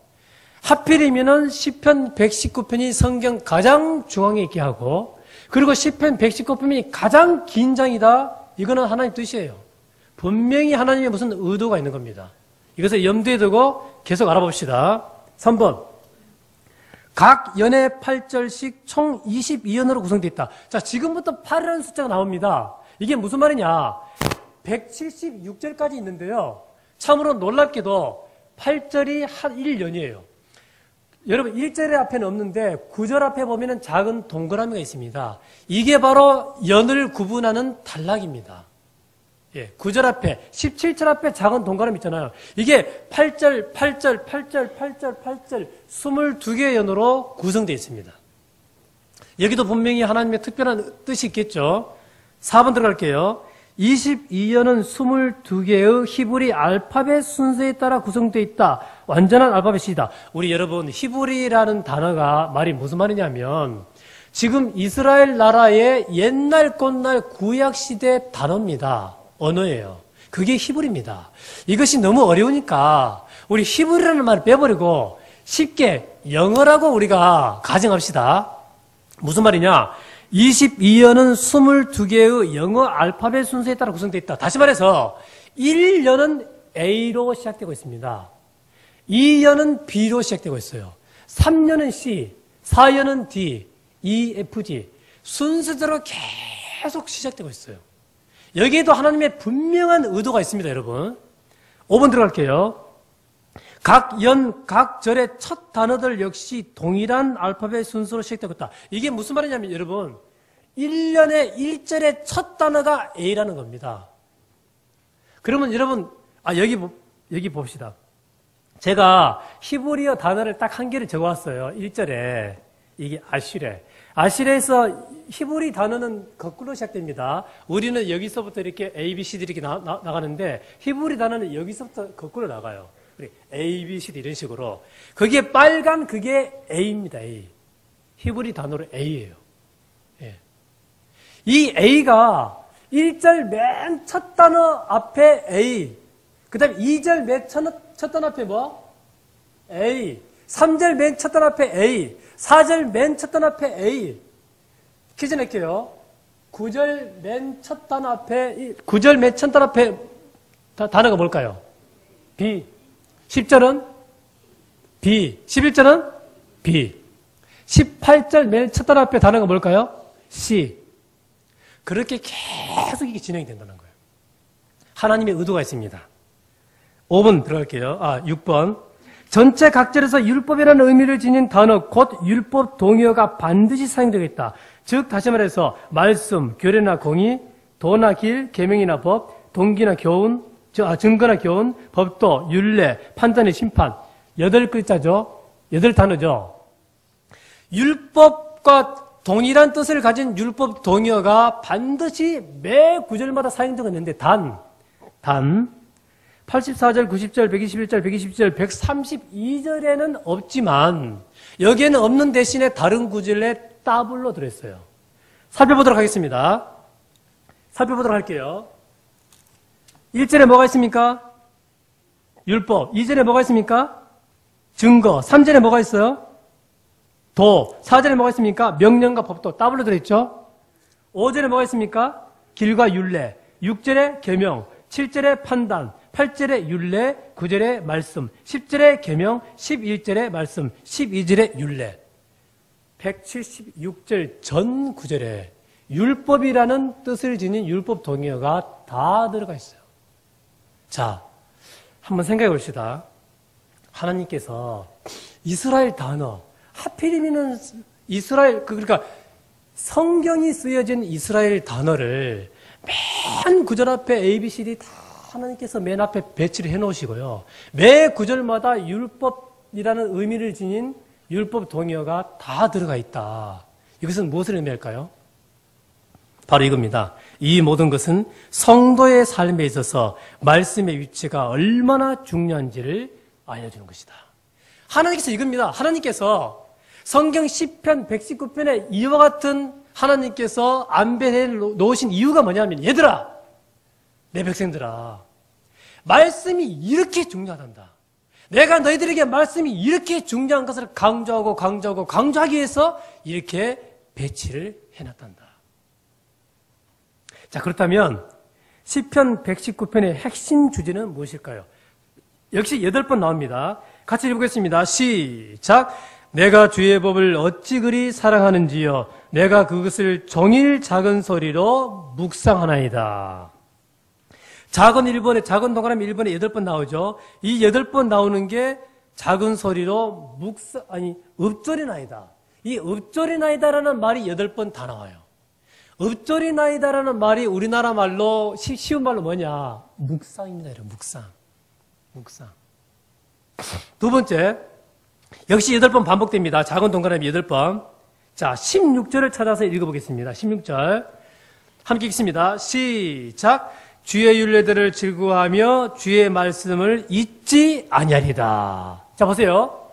하필이면은 시편 119편이 성경 가장 중앙에 있게 하고 그리고 시편 119편이 가장 긴 장이다. 이거는 하나님 뜻이에요. 분명히 하나님의 무슨 의도가 있는 겁니다. 이것을 염두에 두고 계속 알아봅시다. 3번. 각 연의 8절씩 총 22연으로 구성되어 있다. 자, 지금부터 8이라는 숫자가 나옵니다. 이게 무슨 말이냐? 176절까지 있는데요. 참으로 놀랍게도 8절이 한 1연이에요. 여러분 1절의 앞에는 없는데 9절 앞에 보면 작은 동그라미가 있습니다. 이게 바로 연을 구분하는 단락입니다. 예, 9절 앞에 17절 앞에 작은 동그라미 있잖아요. 이게 8절 22개의 연으로 구성되어 있습니다. 여기도 분명히 하나님의 특별한 뜻이 있겠죠. 4번 들어갈게요. 22연은 22개의 히브리 알파벳 순서에 따라 구성되어 있다. 완전한 알파벳이다. 우리 여러분 히브리라는 단어가 말이 무슨 말이냐면 지금 이스라엘 나라의 옛날 꽃날 구약시대 단어입니다. 언어예요. 그게 히브리입니다. 이것이 너무 어려우니까 우리 히브리라는 말을 빼버리고 쉽게 영어라고 우리가 가정합시다. 무슨 말이냐? 22연은 22개의 영어 알파벳 순서에 따라 구성되어 있다. 다시 말해서 1연은 A로 시작되고 있습니다. 2연은 B로 시작되고 있어요. 3연은 C, 4연은 D, E, F, G 순서대로 계속 시작되고 있어요. 여기에도 하나님의 분명한 의도가 있습니다, 여러분. 5번 들어갈게요. 각 연, 각 절의 첫 단어들 역시 동일한 알파벳 순서로 시작되고 있다. 이게 무슨 말이냐면 여러분 1년의 1절의 첫 단어가 A라는 겁니다. 그러면 여러분 여기 봅시다. 제가 히브리어 단어를 딱 한 개를 적어왔어요. 1절에 이게 아시레. 아시레에서 히브리 단어는 거꾸로 시작됩니다. 우리는 여기서부터 이렇게 A, B, C, D 이렇게 나가는데 히브리 단어는 여기서부터 거꾸로 나가요. A, B, C, D 이런 식으로. 그게 빨간 그게 A입니다. A. 히브리 단어로 A예요. 예. 이 A가 1절 맨 첫 단어 앞에 A, 그 다음에 2절 맨 첫 단어 앞에 뭐? A, 3절 맨 첫 단 앞에 A, 4절 맨 첫 단 앞에 A. 퀴즈 낼게요. 9절 맨 첫 단 앞에, 9절 맨 첫 단 앞에 단어가 뭘까요? B. 10절은 B. 11절은 B. 18절 맨 첫 단 앞에 단어가 뭘까요? C. 그렇게 계속 이게 진행이 된다는 거예요. 하나님의 의도가 있습니다. 5번 들어갈게요. 6번. 전체 각절에서 율법이라는 의미를 지닌 단어, 곧 율법 동의어가 반드시 사용되겠다. 즉, 다시 말해서, 말씀, 교례나 공의, 도나 길, 계명이나 법, 동기나 교훈, 증거나 교훈, 법도, 율례, 판단의 심판. 8글자죠. 8단어죠. 율법과 동일한 뜻을 가진 율법 동의어가 반드시 매 구절마다 사용되고 있는데 단 84절, 90절, 121절, 122절, 132절에는 없지만 여기에는 없는 대신에 다른 구절에 더블로 들어있어요. 살펴보도록 하겠습니다. 살펴보도록 할게요. 1절에 뭐가 있습니까? 율법. 2절에 뭐가 있습니까? 증거. 3절에 뭐가 있어요? 도. 4절에 뭐가 있습니까? 명령과 법도 더블로 들어있죠. 5절에 뭐가 있습니까? 길과 율례. 6절에 계명. 7절에 판단. 8절에 율례. 9절에 말씀. 10절에 계명. 11절에 말씀. 12절에 율례. 176절 전 구절에 율법이라는 뜻을 지닌 율법 동의어가 다 들어가 있어요. 자, 한번 생각해 봅시다. 하나님께서 이스라엘 단어, 하필이면 이스라엘, 그러니까 성경이 쓰여진 이스라엘 단어를 맨 구절 앞에 A, B, C, D 다 하나님께서 맨 앞에 배치를 해 놓으시고요. 매 구절마다 율법이라는 의미를 지닌 율법 동의어가 다 들어가 있다. 이것은 무엇을 의미할까요? 바로 이겁니다. 이 모든 것은 성도의 삶에 있어서 말씀의 위치가 얼마나 중요한지를 알려주는 것이다. 하나님께서 이겁니다. 하나님께서 성경 시편 119편에 이와 같은 하나님께서 안배해 놓으신 이유가 뭐냐면, 얘들아, 내 백성들아, 말씀이 이렇게 중요하단다. 내가 너희들에게 말씀이 이렇게 중요한 것을 강조하기 위해서 이렇게 배치를 해놨단다. 자, 그렇다면 시편 119편의 핵심 주제는 무엇일까요? 역시 8번 나옵니다. 같이 읽어보겠습니다. 시작. 내가 주의 법을 어찌 그리 사랑하는지요. 내가 그것을 종일 작은 소리로 묵상하나이다. 작은 1번에, 작은 동그라미 1번에 8번 나오죠. 이 8번 나오는 게 작은 소리로 읍조리나이다. 이 읍조리나이다라는 말이 8번 다 나와요. 읍조리나이다라는 말이 우리나라 말로, 쉬운 말로 뭐냐? 묵상입니다. 여러분, 묵상. 두 번째, 역시 8번 반복됩니다. 작은 동그라미 8번. 자, 16절을 찾아서 읽어보겠습니다. 16절. 함께 읽습니다. 시작. 주의 율례들을 즐거워하며 주의 말씀을 잊지 아니하리다. 자, 보세요.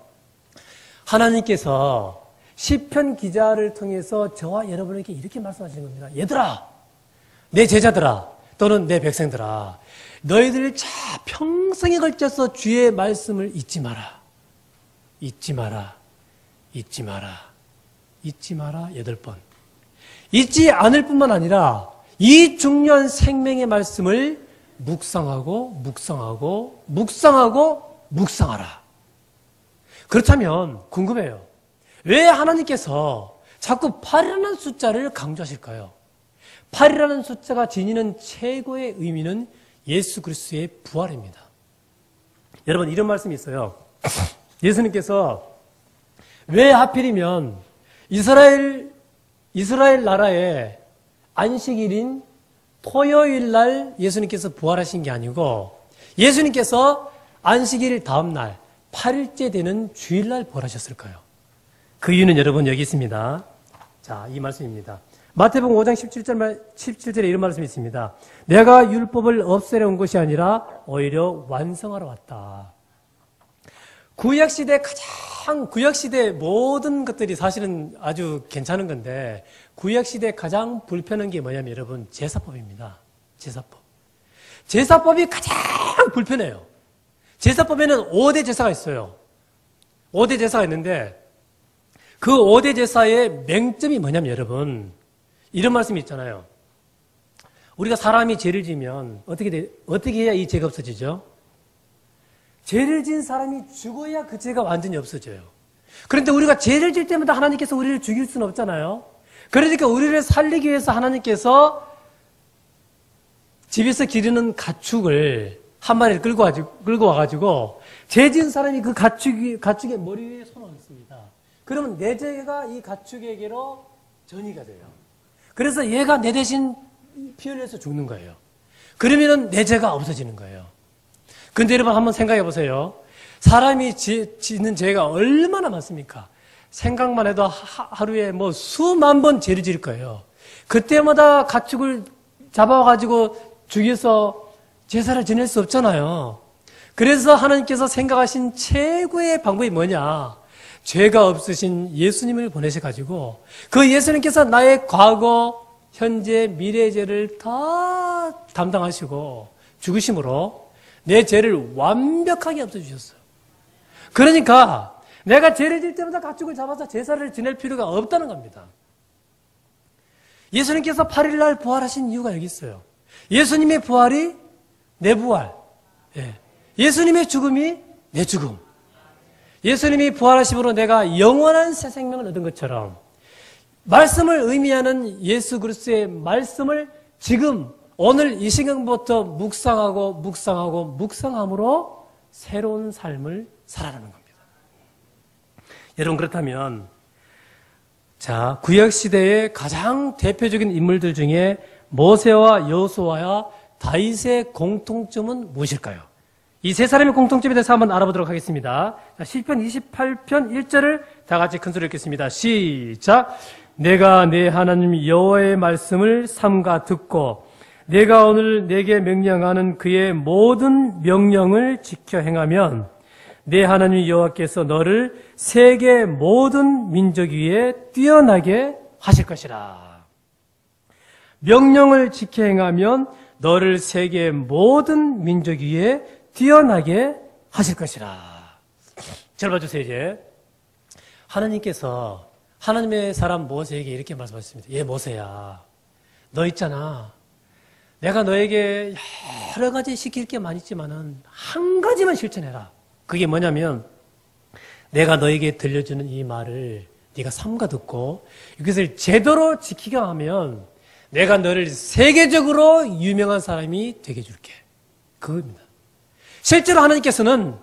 하나님께서 시편 기자를 통해서 저와 여러분에게 이렇게 말씀하시는 겁니다. 얘들아, 내 제자들아, 또는 내 백성들아, 너희들 평생에 걸쳐서 주의 말씀을 잊지 마라. 잊지 마라. 8번. 잊지 않을 뿐만 아니라 이 중요한 생명의 말씀을 묵상하라. 그렇다면 궁금해요. 왜 하나님께서 자꾸 8이라는 숫자를 강조하실까요? 8이라는 숫자가 지니는 최고의 의미는 예수 그리스도의 부활입니다. 여러분, 이런 말씀이 있어요. 예수님께서 왜 하필이면 이스라엘 나라의 안식일인 토요일 날 예수님께서 부활하신 게 아니고 예수님께서 안식일 다음 날 8일째 되는 주일날 부활하셨을까요? 그 이유는 여러분 여기 있습니다. 자, 이 말씀입니다. 마태복음 5장 17절에 이런 말씀이 있습니다. 내가 율법을 없애려 온 것이 아니라 오히려 완성하러 왔다. 구약시대 모든 것들이 사실은 아주 괜찮은 건데 구약시대 가장 불편한 게 뭐냐면 여러분 제사법입니다. 제사법이 가장 불편해요. 제사법에는 5대 제사가 있어요. 5대 제사가 있는데 그 5대 제사의 맹점이 뭐냐면 여러분 이런 말씀이 있잖아요. 우리가 사람이 죄를 지면 어떻게 해야 이 죄가 없어지죠? 죄를 지은 사람이 죽어야 그 죄가 완전히 없어져요. 그런데 우리가 죄를 질 때마다 하나님께서 우리를 죽일 수는 없잖아요. 그러니까 우리를 살리기 위해서 하나님께서 집에서 기르는 가축을 한 마리를 끌고 와가지고 죄 지은 사람이 그 가축의 머리 위에 손을 얹습니다. 그러면 내 죄가 이 가축에게로 전이가 돼요. 그래서 얘가 내 대신 피 흘려서 죽는 거예요. 그러면은 내 죄가 없어지는 거예요. 근데 여러분 한번 생각해 보세요. 사람이 짓는 죄가 얼마나 많습니까? 생각만 해도 하루에 뭐 수만 번 죄를 지을 거예요. 그때마다 가축을 잡아가지고 죽여서 제사를 지낼 수 없잖아요. 그래서 하나님께서 생각하신 최고의 방법이 뭐냐? 죄가 없으신 예수님을 보내셔가지고 그 예수님께서 나의 과거, 현재, 미래의 죄를 다 담당하시고 죽으심으로 내 죄를 완벽하게 없애주셨어요. 그러니까 내가 죄를 질 때마다 가축을 잡아서 제사를 지낼 필요가 없다는 겁니다. 예수님께서 8일날 부활하신 이유가 여기 있어요. 예수님의 부활이 내 부활, 예수님의 죽음이 내 죽음. 예수님이 부활하심으로 내가 영원한 새 생명을 얻은 것처럼 말씀을 의미하는 예수 그리스도의 말씀을 지금 오늘 이 시간부터 묵상함으로 새로운 삶을 살아가는 겁니다. 여러분 그렇다면 자 구약시대의 가장 대표적인 인물들 중에 모세와 여호수아와 다윗의 공통점은 무엇일까요? 이 세 사람의 공통점에 대해서 한번 알아보도록 하겠습니다. 자, 시편 28편 1절을 다 같이 큰 소리로 읽겠습니다. 시작! 내가 내 하나님 여호와의 말씀을 삼가 듣고 내가 오늘 내게 명령하는 그의 모든 명령을 지켜 행하면 내 하나님 여호와께서 너를 세계 모든 민족 위에 뛰어나게 하실 것이라. 명령을 지켜 행하면 너를 세계 모든 민족 위에 뛰어나게 하실 것이라. 잘 봐주세요. 이제 하나님께서 하나님의 사람 모세에게 이렇게 말씀하셨습니다. 얘 모세야, 너 있잖아. 내가 너에게 여러 가지 시킬 게 많이 있지만은 한 가지만 실천해라. 그게 뭐냐면 내가 너에게 들려주는 이 말을 네가 삼가 듣고 이것을 제대로 지키게 하면 내가 너를 세계적으로 유명한 사람이 되게 해줄게. 그겁니다. 실제로 하나님께서는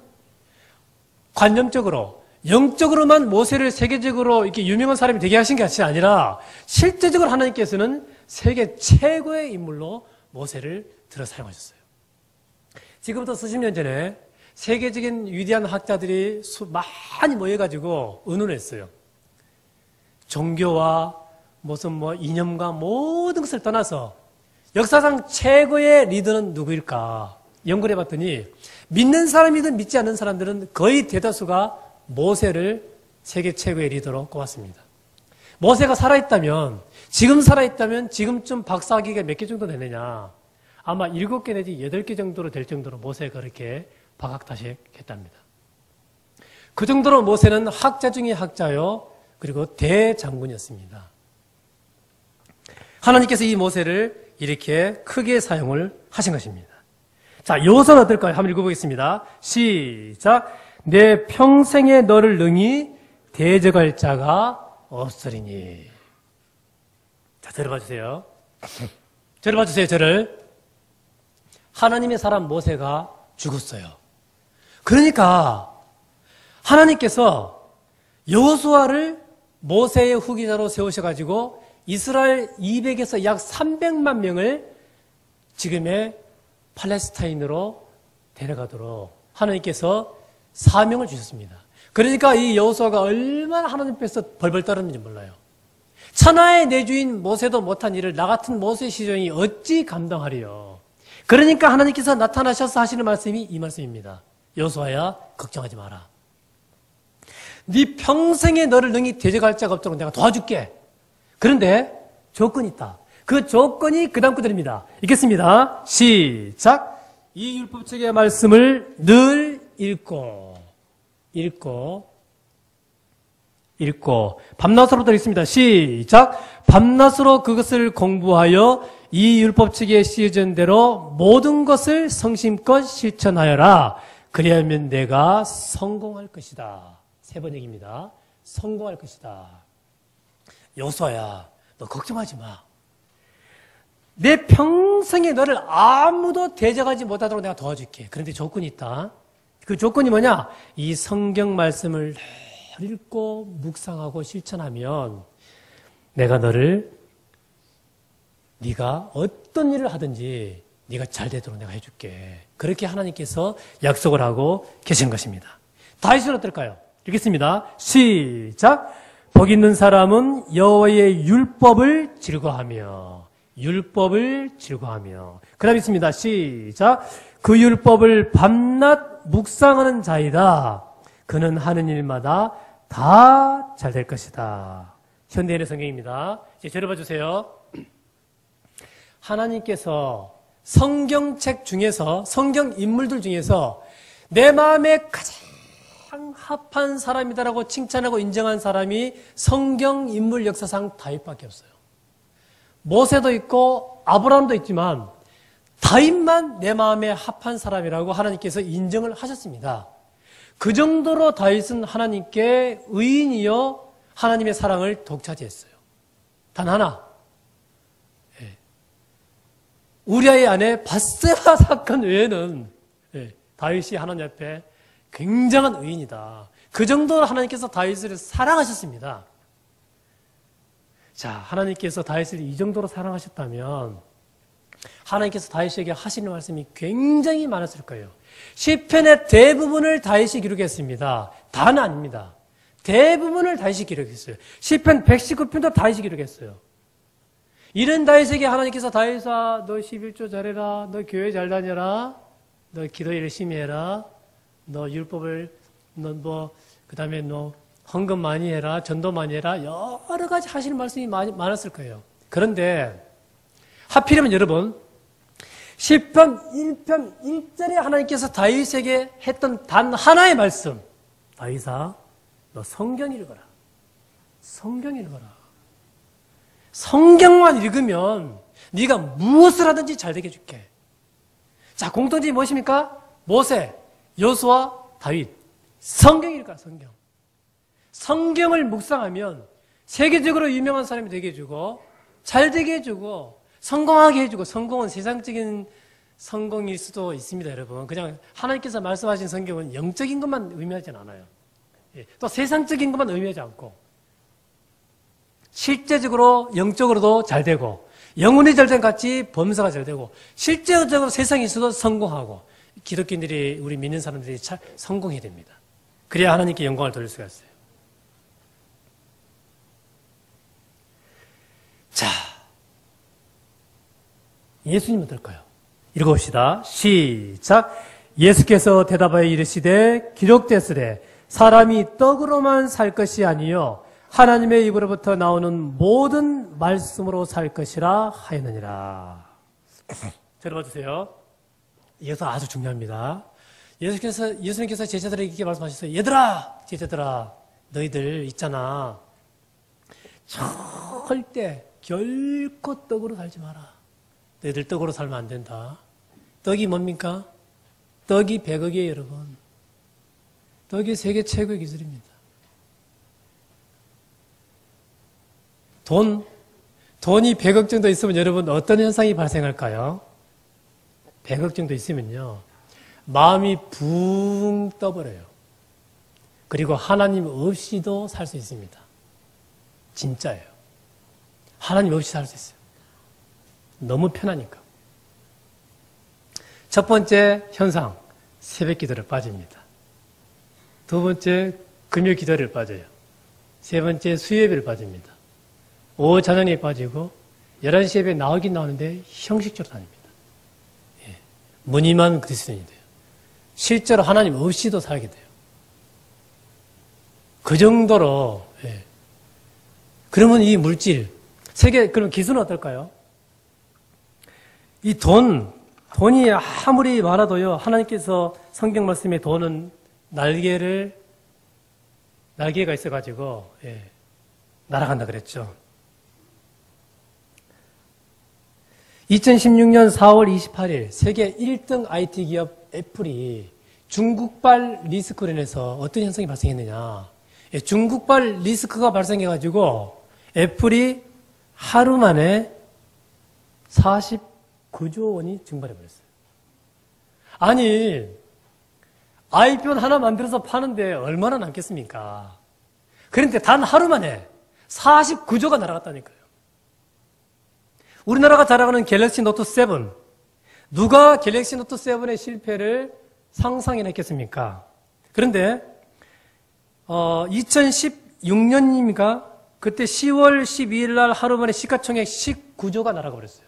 관념적으로 영적으로만 모세를 세계적으로 이렇게 유명한 사람이 되게 하신 것이 아니라 실제적으로 하나님께서는 세계 최고의 인물로 모세를 들어 사용하셨어요. 지금부터 수십 년 전에 세계적인 위대한 학자들이 많이 모여가지고 의논했어요. 종교와 무슨 이념과 모든 것을 떠나서 역사상 최고의 리더는 누구일까 연구를 해봤더니 믿는 사람이든 믿지 않는 사람들은 거의 대다수가 모세를 세계 최고의 리더로 꼽았습니다. 모세가 살아있다면 지금쯤 박사학위가 몇 개 정도 되느냐? 아마 7개 내지 8개 정도로 될 정도로 모세가 그렇게 박학다식했답니다. 그 정도로 모세는 학자 중에 학자요, 그리고 대장군이었습니다. 하나님께서 이 모세를 이렇게 크게 사용을 하신 것입니다. 자, 여호수아는 어떨까요? 한번 읽어보겠습니다. 시작! 내 평생에 너를 능히 대적할 자가 없으리니. 자, 들어봐 주세요. 들어봐 주세요, 저를. 하나님의 사람 모세가 죽었어요. 그러니까 하나님께서 여호수아를 모세의 후계자로 세우셔가지고 이스라엘 200에서 약 300만 명을 지금의 팔레스타인으로 데려가도록 하나님께서 사명을 주셨습니다. 그러니까 이 여호수아가 얼마나 하나님 앞에서 벌벌 떨었는지 몰라요. 천하의 내주인 모세도 못한 일을 나 같은 모세 시종이 어찌 감당하리요. 그러니까 하나님께서 나타나셔서 하시는 말씀이 이 말씀입니다. 여호수아야, 걱정하지 마라. 네 평생에 너를 능히 대적할 자가 없도록 내가 도와줄게. 그런데 조건이 있다. 그 조건이 그 다음 구절입니다. 읽겠습니다. 시작. 이 율법책의 말씀을 늘 읽고 읽고 밤낮으로도 읽습니다. 시작. 밤낮으로 그것을 공부하여 이 율법책에 쓰여진 대로 모든 것을 성심껏 실천하여라. 그리하면 내가 성공할 것이다. 세 번 얘기입니다. 성공할 것이다. 여호수아야, 너 걱정하지 마. 내 평생에 너를 아무도 대적하지 못하도록 내가 도와줄게. 그런데 조건이 있다. 그 조건이 뭐냐? 이 성경 말씀을 읽고 묵상하고 실천하면 내가 너를 네가 어떤 일을 하든지 네가 잘 되도록 내가 해줄게. 그렇게 하나님께서 약속을 하고 계신 것입니다. 다윗은 어떨까요? 읽겠습니다. 시작. 복 있는 사람은 여호와의 율법을 즐거워하며 율법을 즐거워하며. 그 다음 있습니다. 시작. 그 율법을 밤낮 묵상하는 자이다. 그는 하는 일마다 다 잘 될 것이다. 현대인의 성경입니다. 이제 들어봐 주세요. 하나님께서 성경책 중에서, 성경 인물들 중에서 내 마음에 가장 합한 사람이다라고 칭찬하고 인정한 사람이 성경 인물 역사상 다윗밖에 없어요. 모세도 있고 아브라함도 있지만 다윗만 내 마음에 합한 사람이라고 하나님께서 인정을 하셨습니다. 그 정도로 다윗은 하나님께 의인이요 하나님의 사랑을 독차지했어요. 단 하나, 우리아의 아내 밧세바 사건 외에는 다윗이 하나님 앞에 굉장한 의인이다. 그 정도로 하나님께서 다윗을 사랑하셨습니다. 자, 하나님께서 다윗을 이 정도로 사랑하셨다면 하나님께서 다윗에게 하시는 말씀이 굉장히 많았을 거예요. 시편의 대부분을 다윗이 기록했습니다. 다는 아닙니다. 대부분을 다윗이 기록했어요. 시편 119편도 다윗이 기록했어요. 이런 다윗에게 하나님께서 다윗아, 너 11조 잘해라, 너 교회 잘 다녀라, 너 기도 열심히 해라, 너 율법을, 그 다음에 너 헌금 많이 해라, 전도 많이 해라, 여러 가지 하시는 말씀이 많았을 거예요. 그런데 하필이면 여러분, 시편 1편 1절에 하나님께서 다윗에게 했던 단 하나의 말씀, 다윗아, 너 성경 읽어라. 성경 읽어라. 성경만 읽으면 네가 무엇을 하든지 잘 되게 해줄게. 자, 공통점이 무엇입니까? 모세, 여호수아, 다윗. 성경 읽어라, 성경. 성경을 묵상하면 세계적으로 유명한 사람이 되게 해주고 잘 되게 해주고 성공하게 해주고, 성공은 세상적인 성공일 수도 있습니다, 여러분. 그냥 하나님께서 말씀하신 성경은 영적인 것만 의미하진 않아요. 또 세상적인 것만 의미하지 않고 실제적으로 영적으로도 잘 되고 영혼이 잘 된 같이 범사가 잘 되고 실제적으로 세상에서도 성공하고 기독교인들이, 우리 믿는 사람들이 잘 성공해야 됩니다. 그래야 하나님께 영광을 돌릴 수가 있어요. 자, 예수님 어떨까요? 읽어봅시다. 시작. 예수께서 대답하여 이르시되 기록되으되 사람이 떡으로만 살 것이 아니요 하나님의 입으로부터 나오는 모든 말씀으로 살 것이라 하였느니라. 들어봐 주세요. 이것도 아주 중요합니다. 예수님께서 제자들에게 이렇게 말씀하셨어요. 얘들아, 제자들아, 너희들 있잖아. 절대 결코 떡으로 살지 마라. 너희들 떡으로 살면 안 된다. 떡이 뭡니까? 떡이 100억이에요, 여러분. 떡이 세계 최고의 기술입니다. 돈이 100억 정도 있으면 여러분 어떤 현상이 발생할까요? 100억 정도 있으면요, 마음이 붕 떠버려요. 그리고 하나님 없이도 살 수 있습니다. 진짜예요. 하나님 없이 살 수 있어요. 너무 편하니까. 첫 번째 현상, 새벽 기도를 빠집니다. 두 번째, 금요 기도를 빠져요. 세 번째, 수요예배를 빠집니다. 오후 찬양에 빠지고 11시 예배 나오긴 나오는데 형식적으로 다닙니다. 예. 무늬만 그리스도인이 돼요. 실제로 하나님 없이도 살게 돼요. 그 정도로. 예. 그러면 이 물질, 그럼 기술은 어떨까요? 이 돈이 아무리 많아도요, 하나님께서 성경 말씀에 돈은 날개를 날개가 있어가지고 날아간다 그랬죠. 2016년 4월 28일 세계 1등 IT 기업 애플이 중국발 리스크로 인해서 어떤 현상이 발생했느냐. 중국발 리스크가 발생해가지고 애플이 하루 만에 49조 원이 증발해버렸어요. 아니, 아이폰 하나 만들어서 파는데 얼마나 남겠습니까? 그런데 단 하루 만에 49조가 날아갔다니까요. 우리나라가 자랑하는 갤럭시 노트 7. 누가 갤럭시 노트 7의 실패를 상상해냈겠습니까? 그런데 2016년입니까? 그때 10월 12일 날 하루 만에 시가총액 19조가 날아가 버렸어요.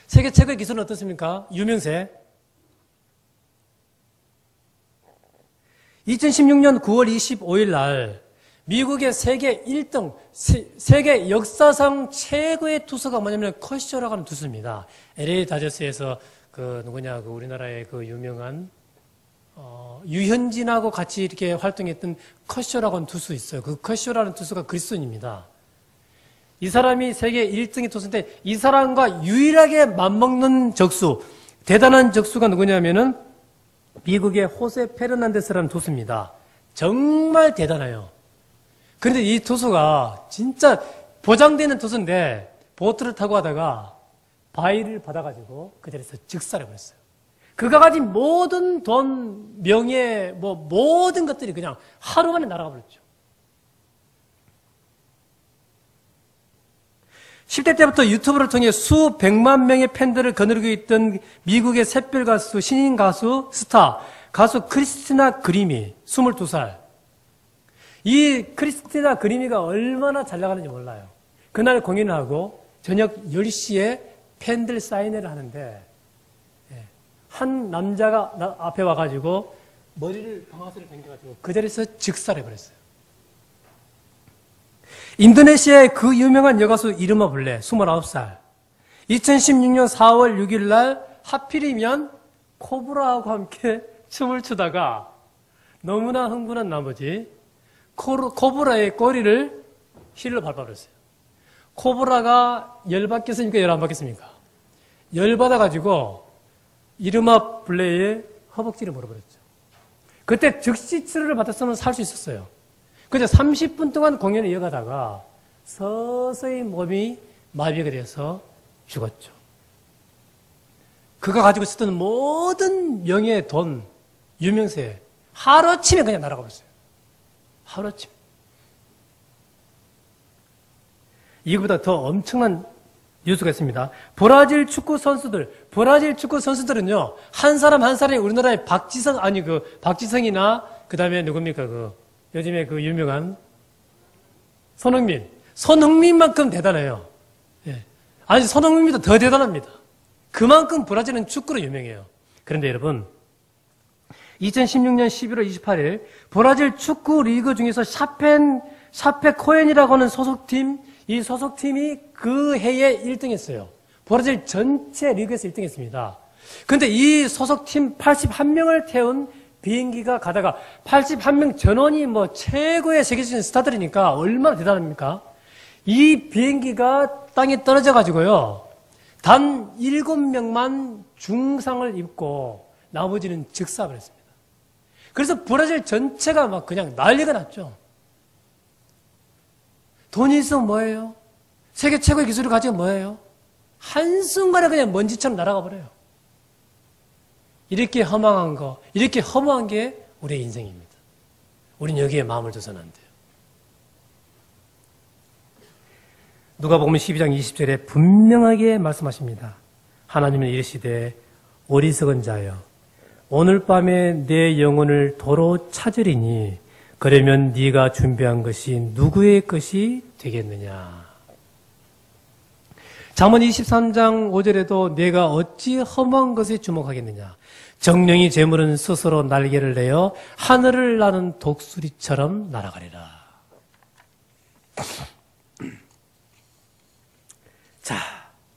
세계 최고의 기술은 어떻습니까? 유명세. 2016년 9월 25일 날 미국의 세계 1등, 세계 역사상 최고의 투수가 뭐냐면 커쇼라고 하는 투수입니다. LA 다저스에서 우리나라의 그 유명한 유현진하고 같이 이렇게 활동했던 커쇼라고 하는 투수 있어요. 그 커쇼라는 투수가 그리스도인입니다. 이 사람이 세계 1등의 투수인데 이 사람과 유일하게 맞먹는 적수, 대단한 적수가 누구냐면은 미국의 호세 페르난데스라는 투수입니다. 정말 대단해요. 그런데 이 투수가 진짜 보장되는 투수인데 보트를 타고 하다가 바위를 받아가지고 그 자리에서 즉사를 버렸어요. 그가 가진 모든 돈, 명예, 모든 것들이 그냥 하루 만에 날아가 버렸죠. 10대 때부터 유튜브를 통해 수백만 명의 팬들을 거느리고 있던 미국의 샛별 가수, 신인 가수, 스타, 가수 크리스티나 그리미, 22살. 이 크리스티나 그리미가 얼마나 잘 나가는지 몰라요. 그날 공연을 하고 저녁 10시에 팬들 사인회를 하는데 한 남자가 앞에 와가지고 머리를 방아쇠를 당겨가지고 그 자리에서 즉사를 해버렸어요. 인도네시아의 그 유명한 여가수 이르마 블레 29살 2016년 4월 6일 날 하필이면 코브라하고 함께 춤을 추다가 너무나 흥분한 나머지 코브라의 꼬리를 힐로 밟아버렸어요. 코브라가 열받겠습니까? 열 안 받겠습니까? 열받아가지고 이르마 블레의 허벅지를 물어버렸죠. 그때 즉시 치료를 받았으면 살 수 있었어요. 그래서 30분 동안 공연을 이어가다가 서서히 몸이 마비가 돼서 죽었죠. 그가 가지고 있었던 모든 명예, 돈, 유명세 하루아침에 그냥 날아가 버렸어요. 하루아침. 이거보다 더 엄청난 뉴스가 있습니다. 브라질 축구 선수들은요, 한 사람 한 사람이 우리나라의 박지성이나, 그 다음에 누굽니까, 요즘에 그 유명한 손흥민만큼 대단해요. 예. 아니, 손흥민보다 더 대단합니다. 그만큼 브라질은 축구로 유명해요. 그런데 여러분, 2016년 11월 28일, 브라질 축구 리그 중에서 샤페코엔이라고 하는 소속팀, 이 소속팀이 그 해에 1등 했어요. 브라질 전체 리그에서 1등 했습니다. 그런데 이 소속팀 81명을 태운 비행기가 가다가 81명 전원이 최고의 세계적인 스타들이니까 얼마나 대단합니까? 이 비행기가 땅에 떨어져 가지고요. 단 7명만 중상을 입고 나머지는 즉사를 했습니다. 그래서 브라질 전체가 그냥 난리가 났죠. 돈이 있으면 뭐예요? 세계 최고의 기술을 가지고 뭐예요? 한순간에 그냥 먼지처럼 날아가 버려요. 이렇게 허망한 거, 이렇게 허무한 게 우리의 인생입니다. 우린 여기에 마음을 둬서는 안 돼요. 누가복음 12장 20절에 분명하게 말씀하십니다. 하나님은 이르시되 어리석은 자여 오늘 밤에 내 영혼을 도로 찾으리니 그러면 네가 준비한 것이 누구의 것이 되겠느냐. 잠언 23장 5절에도 내가 어찌 험한 것에 주목하겠느냐. 정령이 재물은 스스로 날개를 내어 하늘을 나는 독수리처럼 날아가리라. 자,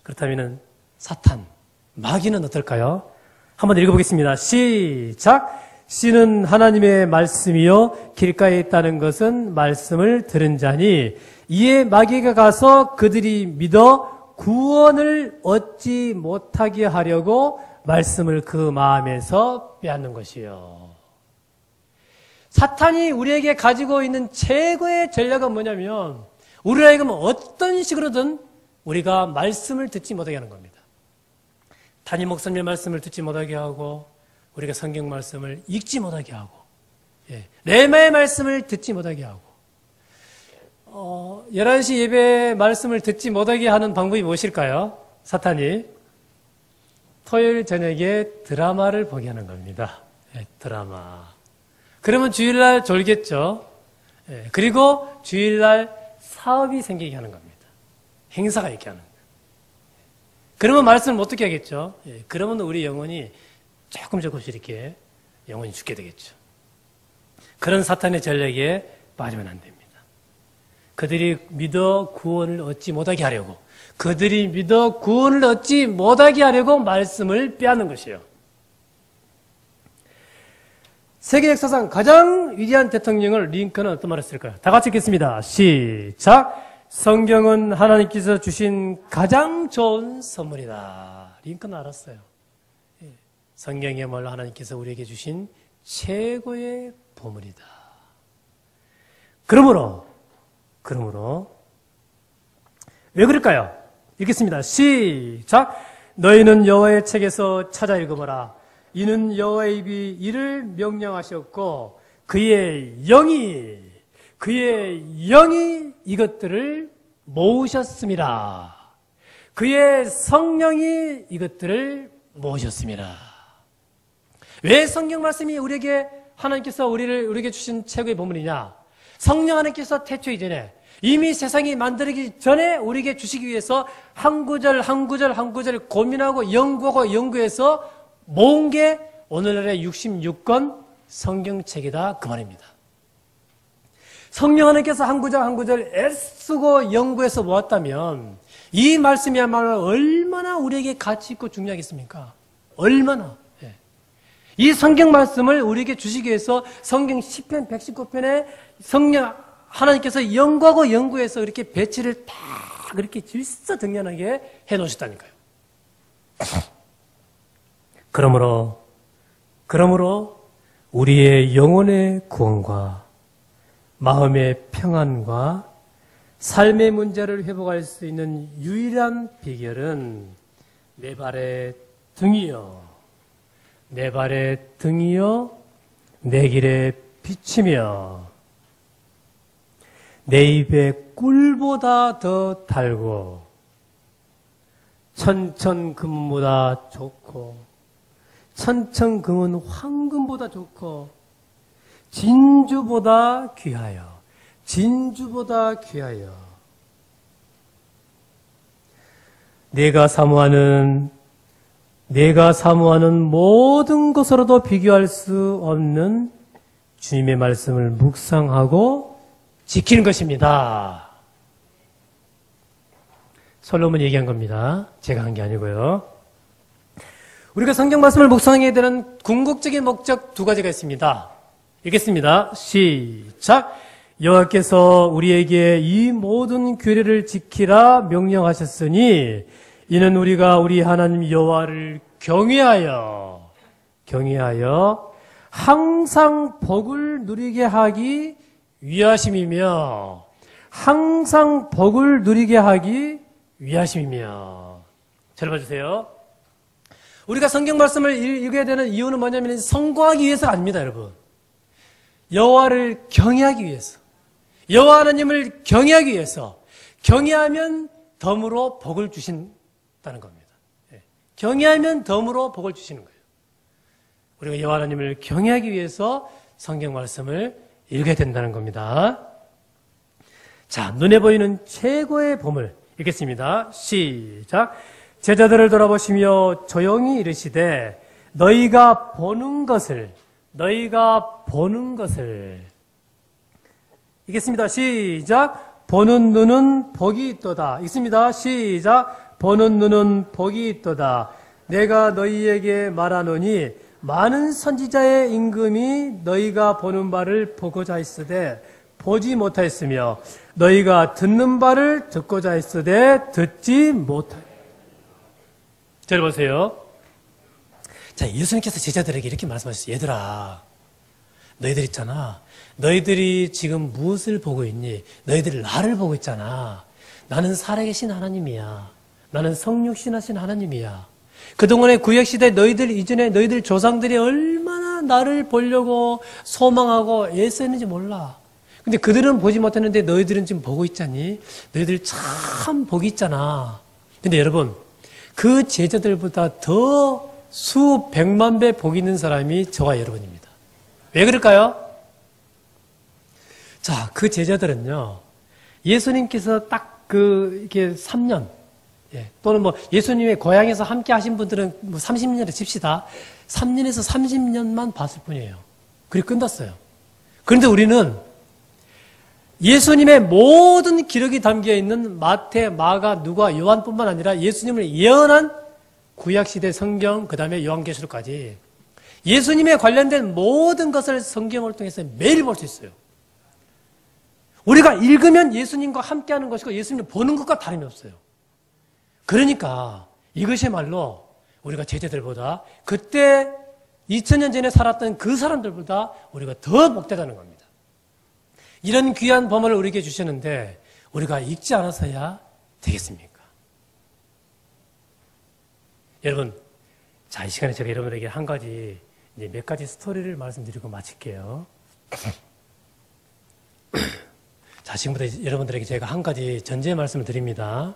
그렇다면 사탄, 마귀는 어떨까요? 한번 읽어보겠습니다. 시작! 씨는 하나님의 말씀이요 길가에 있다는 것은 말씀을 들은 자니 이에 마귀가 가서 그들이 믿어 구원을 얻지 못하게 하려고 말씀을 그 마음에서 빼앗는 것이요. 사탄이 우리에게 가지고 있는 최고의 전략은 뭐냐면 우리에게 어떤 식으로든 우리가 말씀을 듣지 못하게 하는 겁니다. 담임 목사님의 말씀을 듣지 못하게 하고 우리가 성경 말씀을 읽지 못하게 하고 레마의 말씀을 듣지 못하게 하고 11시 예배 말씀을 듣지 못하게 하는 방법이 무엇일까요? 사탄이 토요일 저녁에 드라마를 보게 하는 겁니다. 드라마. 그러면 주일날 졸겠죠. 그리고 주일날 사업이 생기게 하는 겁니다. 행사가 있게 하는 거예요. 그러면 말씀을 못 듣게 하겠죠. 그러면 우리 영혼이 조금씩 이렇게 영혼이 죽게 되겠죠. 그런 사탄의 전략에 빠지면 안 됩니다. 그들이 믿어 구원을 얻지 못하게 하려고 그들이 믿어 구원을 얻지 못하게 하려고 말씀을 빼앗는 것이에요. 세계 역사상 가장 위대한 대통령을 링컨은 어떤 말을 했을까요? 다 같이 읽겠습니다. 시작! 성경은 하나님께서 주신 가장 좋은 선물이다. 링컨은 알았어요. 성경이야말로 하나님께서 우리에게 주신 최고의 보물이다. 그러므로 왜 그럴까요? 읽겠습니다. 시작! 너희는 여호와의 책에서 찾아 읽어보라. 이는 여호와의 입이 이를 명령하셨고 그의 영이 이것들을 모으셨습니다. 그의 성령이 이것들을 모으셨습니다. 왜 성경 말씀이 우리에게 하나님께서 우리에게 주신 최고의 보물이냐? 성령 하나님께서 태초 이전에 이미 세상이 만들기 전에 우리에게 주시기 위해서 한 구절 고민하고 연구해서 모은 게 오늘날의 66권 성경책이다 그 말입니다. 성령 하나님께서 한 구절 애쓰고 연구해서 모았다면 이 말씀이야말로 얼마나 우리에게 가치 있고 중요하겠습니까? 얼마나. 이 성경 말씀을 우리에게 주시기 위해서 성경 10편 119편에 성령 하나님께서 연구해서 이렇게 배치를 딱 이렇게 질서정연하게 해놓으셨다니까요. 그러므로 우리의 영혼의 구원과 마음의 평안과 삶의 문제를 회복할 수 있는 유일한 비결은 내 발의 등이요 내 길의 빛이며 내 입에 꿀보다 더 달고 천천금보다 좋고 천천금은 황금보다 좋고 진주보다 귀하여 내가 사모하는 모든 것으로도 비교할 수 없는 주님의 말씀을 묵상하고 지키는 것입니다. 솔로몬이 얘기한 겁니다. 제가 한 게 아니고요. 우리가 성경 말씀을 묵상하게 되는 궁극적인 목적 두 가지가 있습니다. 읽겠습니다. 시작! 여호와께서 우리에게 이 모든 규례를 지키라 명령하셨으니 이는 우리가 우리 하나님 여호와를 경외하여 항상 복을 누리게 하기 위하심이며 잘 봐주세요. 우리가 성경 말씀을 읽어야 되는 이유는 뭐냐면 성공하기 위해서가 아닙니다, 여러분. 여호와를 경외하기 위해서, 여호와 하나님을 경외하기 위해서, 경외하면 덤으로 복을 주신다는 겁니다. 경외하면 덤으로 복을 주시는 거예요. 우리가 여호와 하나님을 경외하기 위해서 성경 말씀을 읽어야 된다는 겁니다. 자, 눈에 보이는 최고의 보물 읽겠습니다. 시작! 제자들을 돌아보시며 조용히 이르시되 너희가 보는 것을 읽겠습니다. 시작! 보는 눈은 복이 있도다. 읽습니다. 시작! 보는 눈은 복이 있도다. 내가 너희에게 말하노니 많은 선지자의 임금이 너희가 보는 바를 보고자 했으되 보지 못하였으며 너희가 듣는 바를 듣고자 했으되 듣지 못하였다. 잘 보세요. 자, 예수님께서 제자들에게 이렇게 말씀하셨어요. 얘들아, 너희들 있잖아. 너희들이 지금 무엇을 보고 있니? 너희들이 나를 보고 있잖아. 나는 살아계신 하나님이야. 나는 성육신하신 하나님이야. 그동안의 구약시대 너희들 이전에 너희들 조상들이 얼마나 나를 보려고 소망하고 애쓰는지 몰라. 근데 그들은 보지 못했는데 너희들은 지금 보고 있잖니? 너희들 참 복이 있잖아. 근데 여러분, 그 제자들보다 더 수백만 배 복이 있는 사람이 저와 여러분입니다. 왜 그럴까요? 자, 그 제자들은요, 예수님께서 딱 이렇게 3년, 또는 뭐 예수님의 고향에서 함께 하신 분들은 뭐 30년을 칩시다. 3년에서 30년만 봤을 뿐이에요. 그리고 끝났어요. 그런데 우리는 예수님의 모든 기록이 담겨 있는 마태, 마가, 누가, 요한뿐만 아니라 예수님을 예언한 구약시대 성경, 그 다음에 요한계시록까지 예수님에 관련된 모든 것을 성경을 통해서 매일 볼 수 있어요. 우리가 읽으면 예수님과 함께하는 것이고 예수님을 보는 것과 다름이 없어요. 그러니까 이것이야말로 우리가 제자들보다 그때 2000년 전에 살았던 그 사람들보다 우리가 더 복되다는 겁니다. 이런 귀한 법을 우리에게 주셨는데 우리가 읽지 않아서야 되겠습니까? 여러분, 자, 이 시간에 제가 여러분에게 한 가지, 이제 몇 가지 스토리를 말씀드리고 마칠게요. 자, 지금부터 여러분들에게 제가 한 가지 전제 말씀을 드립니다.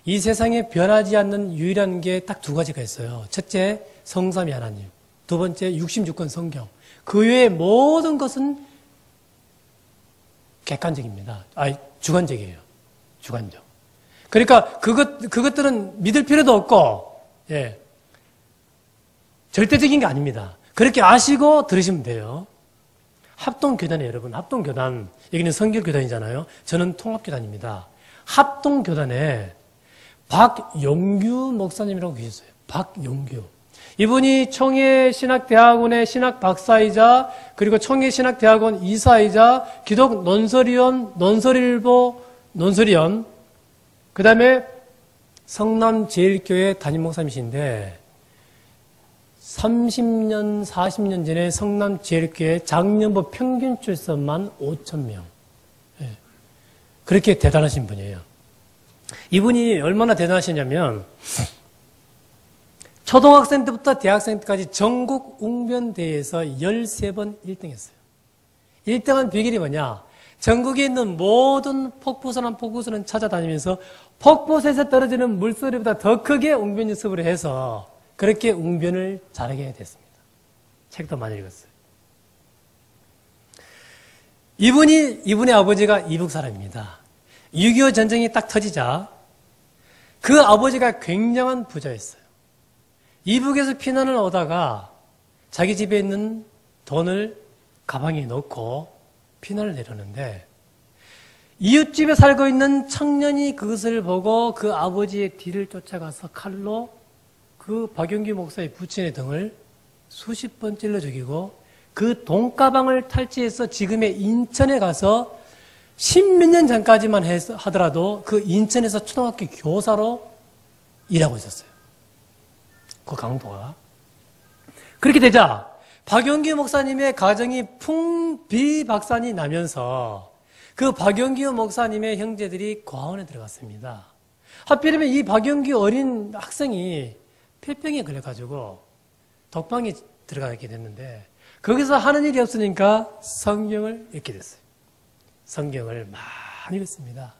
이 세상에 변하지 않는 유일한 게 딱 두 가지가 있어요. 첫째, 성삼위 하나님. 두 번째, 66권 성경. 그 외의 모든 것은 객관적입니다. 주관적이에요. 주관적. 그러니까 그것들은 믿을 필요도 없고, 절대적인 게 아닙니다. 그렇게 아시고 들으시면 돼요. 합동교단이에요, 여러분. 합동교단. 여기는 성결교단이잖아요. 저는 통합교단입니다. 합동교단에 박용규 목사님이라고 계셨어요. 박용규. 이분이 청해신학대학원의 신학박사이자 그리고 청해신학대학원 이사이자 기독 논설위원, 논설일보 논설위원, 그 다음에 성남제일교회 담임목사님이신데 30년, 40년 전에 성남제일교회 작년부 평균 출석만 5,000명. 그렇게 대단하신 분이에요. 이분이 얼마나 대단하시냐면 초등학생 때부터 대학생 때까지 전국 웅변대회에서 13번 1등했어요. 1등한 비결이 뭐냐? 전국에 있는 모든 폭포수나 폭우수는 찾아다니면서 폭포수에서 떨어지는 물소리보다 더 크게 웅변 연습을 해서 그렇게 웅변을 잘하게 됐습니다. 책도 많이 읽었어요. 이분의 아버지가 이북 사람입니다. 6.25 전쟁이 딱 터지자 그 아버지가 굉장한 부자였어요. 이북에서 피난을 오다가 자기 집에 있는 돈을 가방에 넣고 피난을 내렸는데 이웃집에 살고 있는 청년이 그것을 보고 그 아버지의 뒤를 쫓아가서 칼로 그 박용규 목사의 부친의 등을 수십 번 찔러 죽이고 그 돈가방을 탈취해서 지금의 인천에 가서 10몇 년 전까지만 하더라도 그 인천에서 초등학교 교사로 일하고 있었어요. 그 강도가. 그렇게 되자 박용규 목사님의 가정이 풍비박산이 나면서 그 박용규 목사님의 형제들이 고아원에 들어갔습니다. 하필이면 이 박용규 어린 학생이 폐병에 걸려가지고 독방에 들어가게 됐는데 거기서 하는 일이 없으니까 성경을 읽게 됐어요. 성경을 많이 읽었습니다.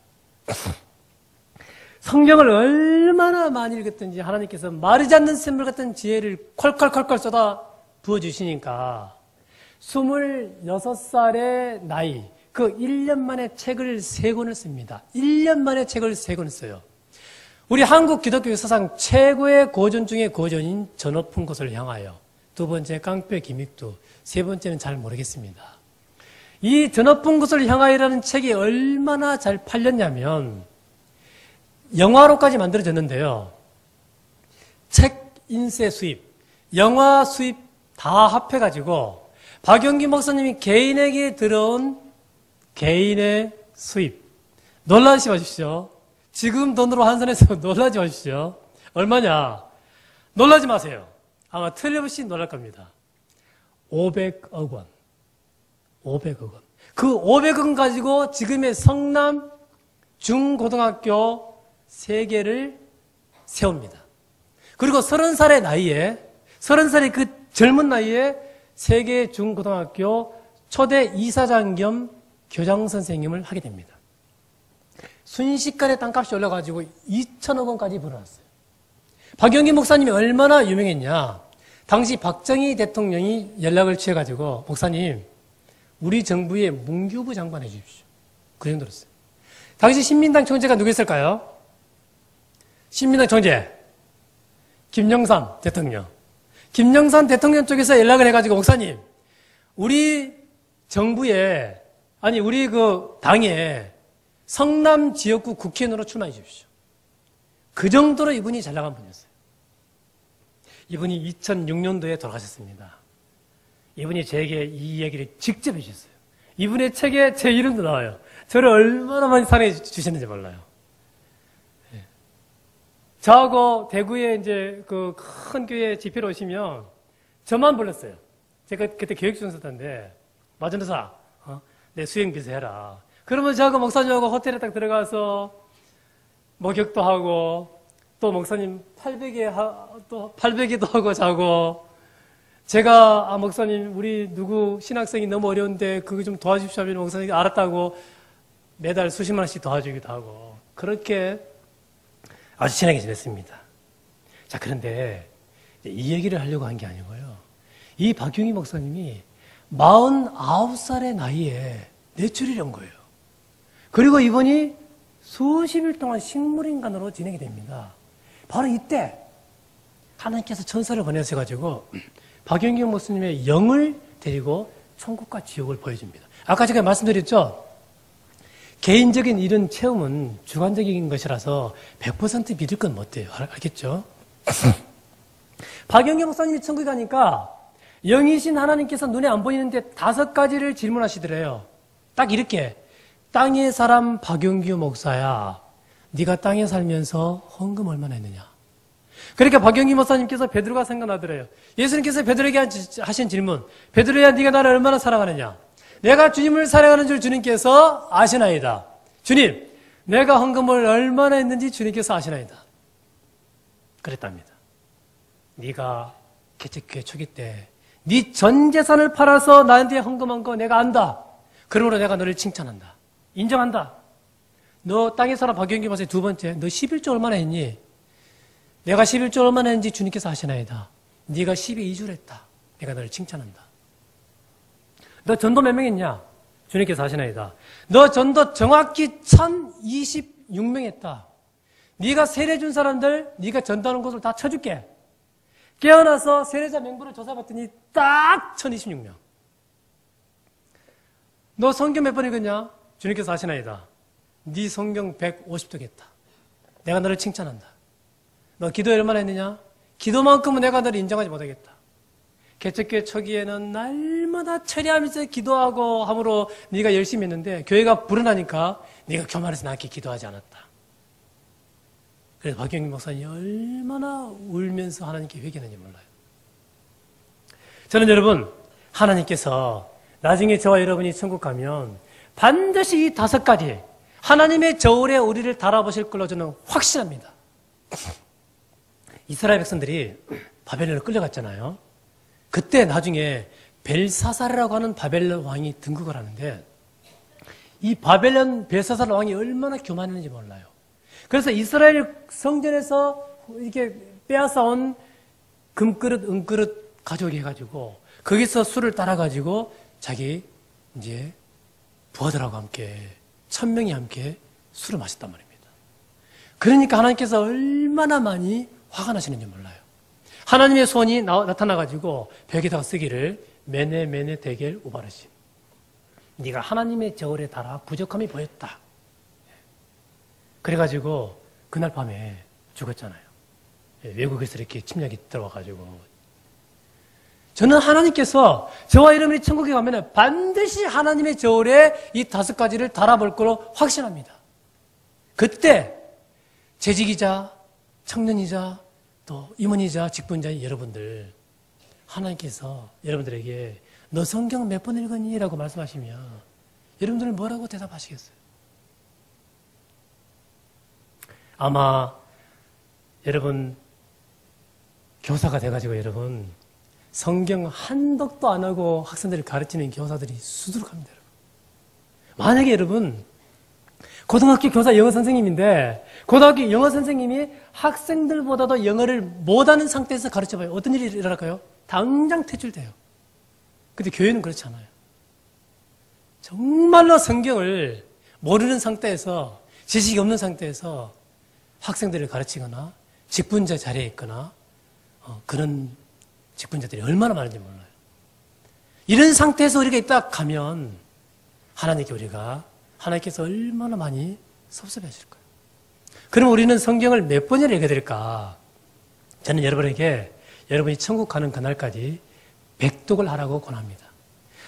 성경을 얼마나 많이 읽었든지 하나님께서 마르지 않는 샘물 같은 지혜를 콸콸콸콸 쏟아 부어주시니까 26살의 나이, 그 1년 만에 책을 3권을 씁니다. 1년 만에 책을 3권을 써요. 우리 한국 기독교 역사상 최고의 고전 중의 고전인 저 높은 곳을 향하여, 두 번째 깡패 김익두, 세 번째는 잘 모르겠습니다. 이 저 높은 곳을 향하여라는 책이 얼마나 잘 팔렸냐면 영화로까지 만들어졌는데요. 책 인쇄 수입, 영화 수입 다 합해가지고 박영기 목사님이 개인에게 들어온 개인의 수입. 놀라지 마십시오. 지금 돈으로 환산해서 놀라지 마십시오. 얼마냐? 놀라지 마세요. 아마 틀림없이 놀랄 겁니다. 500억 원. 500억 원. 그 500억 원 가지고 지금의 성남 중고등학교 3개를 세웁니다. 그리고 30살의 나이에, 30살의 그 젊은 나이에 3개 중고등학교 초대 이사장 겸 교장 선생님을 하게 됩니다. 순식간에 땅값이 올라가지고 2천억 원까지 불어났어요. 박영기 목사님이 얼마나 유명했냐. 당시 박정희 대통령이 연락을 취해가지고 목사님 우리 정부의 문교부 장관 해주십시오. 그 정도였어요. 당시 신민당 총재가 누구였을까요? 신민당 총재 김영삼 대통령. 김영삼 대통령 쪽에서 연락을 해가지고 목사님 우리 정부에 아니 우리 그 당에 성남 지역구 국회의원으로 출마해 주십시오. 그 정도로 이분이 잘 나간 분이었어요. 이분이 2006년도에 돌아가셨습니다. 이분이 저에게 이 얘기를 직접 해주셨어요. 이분의 책에 제 이름도 나와요. 저를 얼마나 많이 사랑해 주셨는지 몰라요. 네. 저하고 대구에 이제 그 큰 교회 집회로 오시면 저만 불렀어요. 제가 그때 교육중사인데 마전도사 내 수행비서 해라. 그러면 저하고 목사님하고 호텔에 딱 들어가서 목욕도 하고 또 목사님 800에도 하고 자고 제가 목사님 우리 누구 신학생이 너무 어려운데 그거 좀 도와주십시오 하면 목사님이 알았다고 매달 수십만 원씩 도와주기도 하고 그렇게 아주 친하게 지냈습니다. 자 그런데 이 얘기를 하려고 한 게 아니고요. 이 박용희 목사님이 49살의 나이에 뇌출혈이 온 거예요. 그리고 이분이 수십일 동안 식물인간으로 진행이 됩니다. 바로 이때 하나님께서 천사를 보내셔가지고 박영기 목사님의 영을 데리고 천국과 지옥을 보여줍니다. 아까 제가 말씀드렸죠? 개인적인 이런 체험은 주관적인 것이라서 100% 믿을 건 못 돼요. 알겠죠? 박영기 목사님이 천국에 가니까 영이신 하나님께서 눈에 안 보이는데 5가지를 질문하시더래요. 딱 이렇게 땅의 사람 박용규 목사야 네가 땅에 살면서 헌금 얼마나 했느냐. 그러니까 박용규 목사님께서 베드로가 생각나더래요. 예수님께서 베드로에게 하신 질문 베드로야 네가 나를 얼마나 사랑하느냐. 내가 주님을 사랑하는 줄 주님께서 아시나이다. 주님 내가 헌금을 얼마나 했는지 주님께서 아시나이다. 그랬답니다. 네가 개척교회 초기 때 네 전 재산을 팔아서 나한테 헌금한 거 내가 안다. 그러므로 내가 너를 칭찬한다. 인정한다. 너 땅에 살아 박영기 목사님 두 번째 너 11조 얼마나 했니? 내가 11조 얼마나 했는지 주님께서 아시나이다. 네가 12주를 했다. 내가 너를 칭찬한다. 너 전도 몇 명 했냐? 주님께서 아시나이다. 너 전도 정확히 1026명 했다. 네가 세례 준 사람들 네가 전도하는 곳을 다 쳐줄게. 깨어나서 세례자 명부를 조사봤더니 딱 1026명. 너 성경 몇 번 읽었냐? 주님께서 아시나이다. 네 성경 150쪽 했다. 내가 너를 칭찬한다. 너 기도에 얼마나 했느냐? 기도만큼은 내가 너를 인정하지 못하겠다. 개척교회 초기에는 날마다 철야하면서 기도하고 함으로 네가 열심히 했는데 교회가 불어나니까 네가 교만해서 나한테 기도하지 않았다. 그래서 박영기 목사님이 얼마나 울면서 하나님께 회개했는지 몰라요. 저는 여러분 하나님께서 나중에 저와 여러분이 천국 가면 반드시 이 5가지 하나님의 저울에 우리를 달아보실 걸로 저는 확신합니다. 이스라엘 백성들이 바벨론으로 끌려갔잖아요. 그때 나중에 벨사살이라고 하는 바벨론 왕이 등극을 하는데 이 바벨론 벨사살 왕이 얼마나 교만했는지 몰라요. 그래서 이스라엘 성전에서 이렇게 빼앗아온 금그릇, 은그릇 가져오게 해가지고 거기서 술을 따라가지고 자기 이제 부하들하고 함께 1000명이 함께 술을 마셨단 말입니다. 그러니까 하나님께서 얼마나 많이 화가 나시는지 몰라요. 하나님의 손이 나타나가지고 벽에다가 쓰기를 메네 메네 데겔 우바르심. 네가 하나님의 저울에 달아 부족함이 보였다. 그래가지고 그날 밤에 죽었잖아요. 외국에서 이렇게 침략이 들어와가지고 저는 하나님께서 저와 여러분이 천국에 가면 반드시 하나님의 저울에 이 5가지를 달아볼 거로 확신합니다. 그때 재직이자 청년이자 또 임원이자 직분자인 여러분들, 하나님께서 여러분들에게 너 성경 몇 번 읽었니? 라고 말씀하시면 여러분들은 뭐라고 대답하시겠어요? 아마 여러분 교사가 돼가지고 여러분 성경 한독도 안 하고 학생들을 가르치는 교사들이 수두룩합니다. 여러분. 만약에 여러분 고등학교 교사 영어 선생님인데 고등학교 영어 선생님이 학생들보다도 영어를 못하는 상태에서 가르쳐봐요. 어떤 일이 일어날까요? 당장 퇴출돼요. 근데 교회는 그렇지 않아요. 정말로 성경을 모르는 상태에서 지식이 없는 상태에서 학생들을 가르치거나 직분자 자리에 있거나 그런 직분자들이 얼마나 많은지 몰라요. 이런 상태에서 우리가 있다 가면 하나님께서 얼마나 많이 섭섭해 하실 거예요. 그럼 우리는 성경을 몇 번이나 읽어야 될까? 저는 여러분에게 여러분이 천국 가는 그날까지 100독을 하라고 권합니다.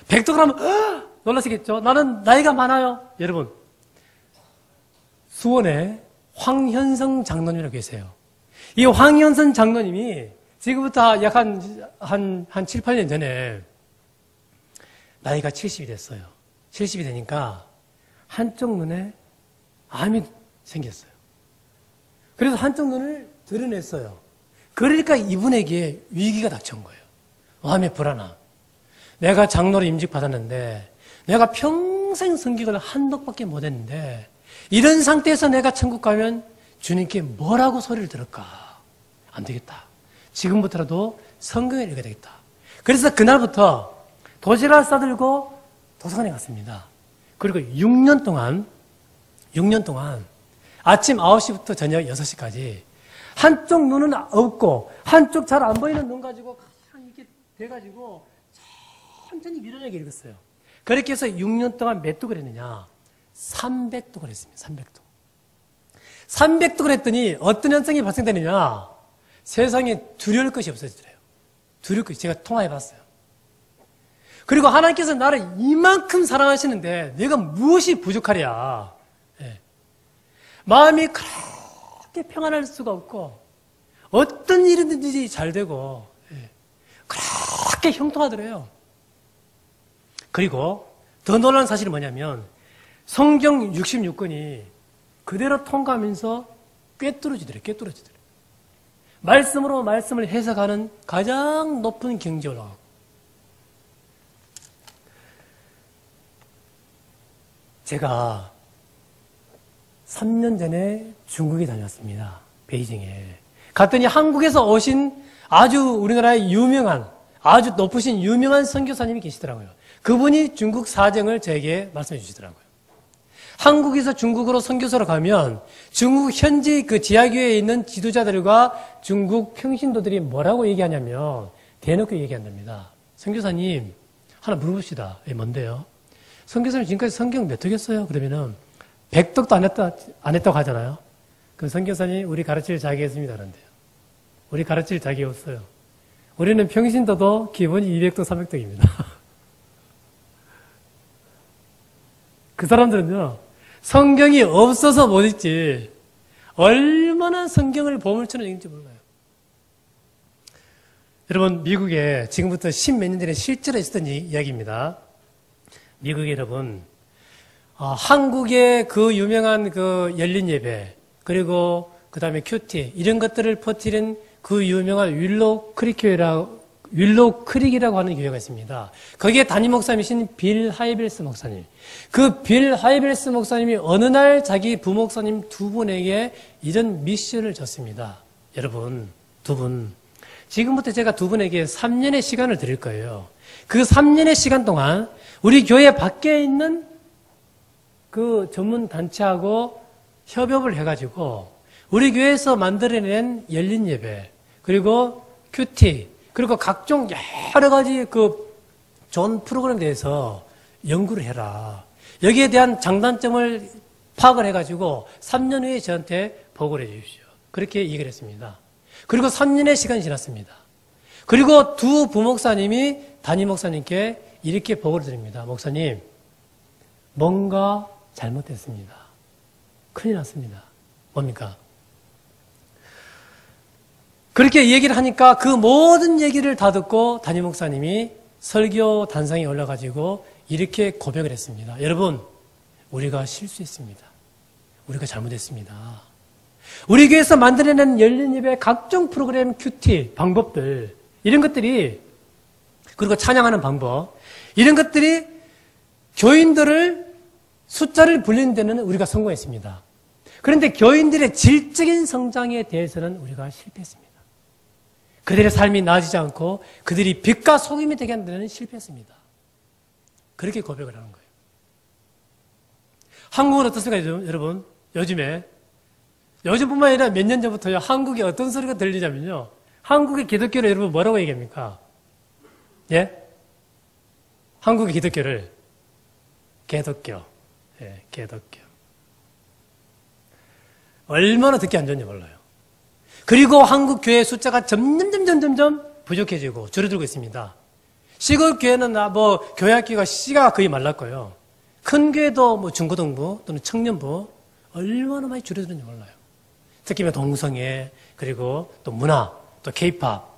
100독을 하면 놀라시겠죠? 나는 나이가 많아요. 여러분 수원에 황현성 장로님이라고 계세요. 이 황현성 장로님이 지금부터 약 한 7, 8년 전에 나이가 70이 됐어요. 70이 되니까 한쪽 눈에 암이 생겼어요. 그래서 한쪽 눈을 드러냈어요. 그러니까 이분에게 위기가 닥쳐온 거예요. 마음의 불안함. 내가 장로로 임직받았는데 내가 평생 성경을 한독밖에 못했는데 이런 상태에서 내가 천국 가면 주님께 뭐라고 소리를 들을까? 안 되겠다. 지금부터라도 성경을 읽어야 되겠다. 그래서 그날부터 도시락을 싸들고 도서관에 갔습니다. 그리고 6년 동안 아침 9시부터 저녁 6시까지 한쪽 눈은 없고 한쪽 잘 안 보이는 눈 가지고 가장 이렇게 돼가지고 천천히 밀어내게 읽었어요. 그렇게 해서 6년 동안 몇 독을 했느냐? 300독을 했습니다. 300독. 300독을 했더니 어떤 현상이 발생되느냐? 세상에 두려울 것이 없어지더래요. 두려울 것이. 제가 통화해봤어요. 그리고 하나님께서 나를 이만큼 사랑하시는데 내가 무엇이 부족하랴? 예. 마음이 그렇게 평안할 수가 없고 어떤 일이든지 잘 되고 그렇게 형통하더래요. 그리고 더 놀라운 사실은 뭐냐면 성경 66권이 그대로 통과하면서 꿰뚫어지더래요. 말씀으로 말씀을 해석하는 가장 높은 경지에 올라가고 제가 3년 전에 중국에 다녔습니다. 베이징에. 갔더니 한국에서 오신 아주 우리나라의 아주 높으신 유명한 선교사님이 계시더라고요. 그분이 중국 사정을 저에게 말씀해 주시더라고요. 한국에서 중국으로 선교사로 가면 중국 현지 그 지하교회에 있는 지도자들과 중국 평신도들이 뭐라고 얘기하냐면 대놓고 얘기한답니다. 선교사님 하나 물어봅시다. 뭔데요? 선교사님 지금까지 성경 몇 독했어요? 그러면은 100독도 안 했다고 하잖아요. 그럼 선교사님 우리 가르칠 자격이 있습니다. 그런데요. 우리 가르칠 자격이 없어요. 우리는 평신도도 기본이 200독, 300독입니다. 그 사람들은요, 성경이 없어서 못 읽지, 얼마나 성경을 보물처럼 읽는지 몰라요. 여러분, 미국에 지금부터 10몇 년 전에 실제로 있었던 이야기입니다. 미국에 여러분, 한국의 그 유명한 그 열린 예배, 그리고 그 다음에 큐티, 이런 것들을 퍼뜨린 그 유명한 윌로우 크릭이라고 하는 교회가 있습니다. 거기에 담임 목사님이신 빌 하이벨스 목사님. 그 빌 하이벨스 목사님이 어느 날 자기 부목사님 두 분에게 이런 미션을 줬습니다. 여러분, 두 분. 지금부터 제가 두 분에게 3년의 시간을 드릴 거예요. 그 3년의 시간 동안 우리 교회 밖에 있는 그 전문 단체하고 협업을 해가지고 우리 교회에서 만들어낸 열린 예배, 그리고 큐티, 그리고 각종 여러 가지 그 좋은 프로그램에 대해서 연구를 해라. 여기에 대한 장단점을 파악을 해가지고 3년 후에 저한테 보고를 해 주십시오. 그렇게 얘기를 했습니다. 그리고 3년의 시간이 지났습니다. 그리고 두 부목사님이 담임 목사님께 이렇게 보고를 드립니다. 목사님, 뭔가 잘못됐습니다. 큰일 났습니다. 뭡니까? 그렇게 얘기를 하니까 그 모든 얘기를 다 듣고 담임 목사님이 설교 단상에 올라가지고 이렇게 고백을 했습니다. 여러분, 우리가 실수했습니다. 우리가 잘못했습니다. 우리 교회에서 만들어낸 열린 예배 각종 프로그램, 큐티, 방법들, 이런 것들이, 그리고 찬양하는 방법, 이런 것들이 교인들을 숫자를 불리는 데는 우리가 성공했습니다. 그런데 교인들의 질적인 성장에 대해서는 우리가 실패했습니다. 그들의 삶이 나아지지 않고 그들이 빛과 소금이 되게 하는 데는 실패했습니다. 그렇게 고백을 하는 거예요. 한국은 어떻습니까, 여러분? 요즘뿐만 아니라 몇 년 전부터요, 한국에 어떤 소리가 들리냐면요, 한국의 기독교를 여러분 뭐라고 얘기합니까? 예? 한국의 기독교를 개독교. 예, 개독교. 얼마나 듣기 안 좋은지 몰라요. 그리고 한국 교회 숫자가 점점 부족해지고 줄어들고 있습니다. 시골 교회는 교회 학교가 씨가 거의 말랐고요. 큰 교회도 중고등부 또는 청년부 얼마나 많이 줄어드는지 몰라요. 특히 동성애, 그리고 또 문화, 또 케이팝,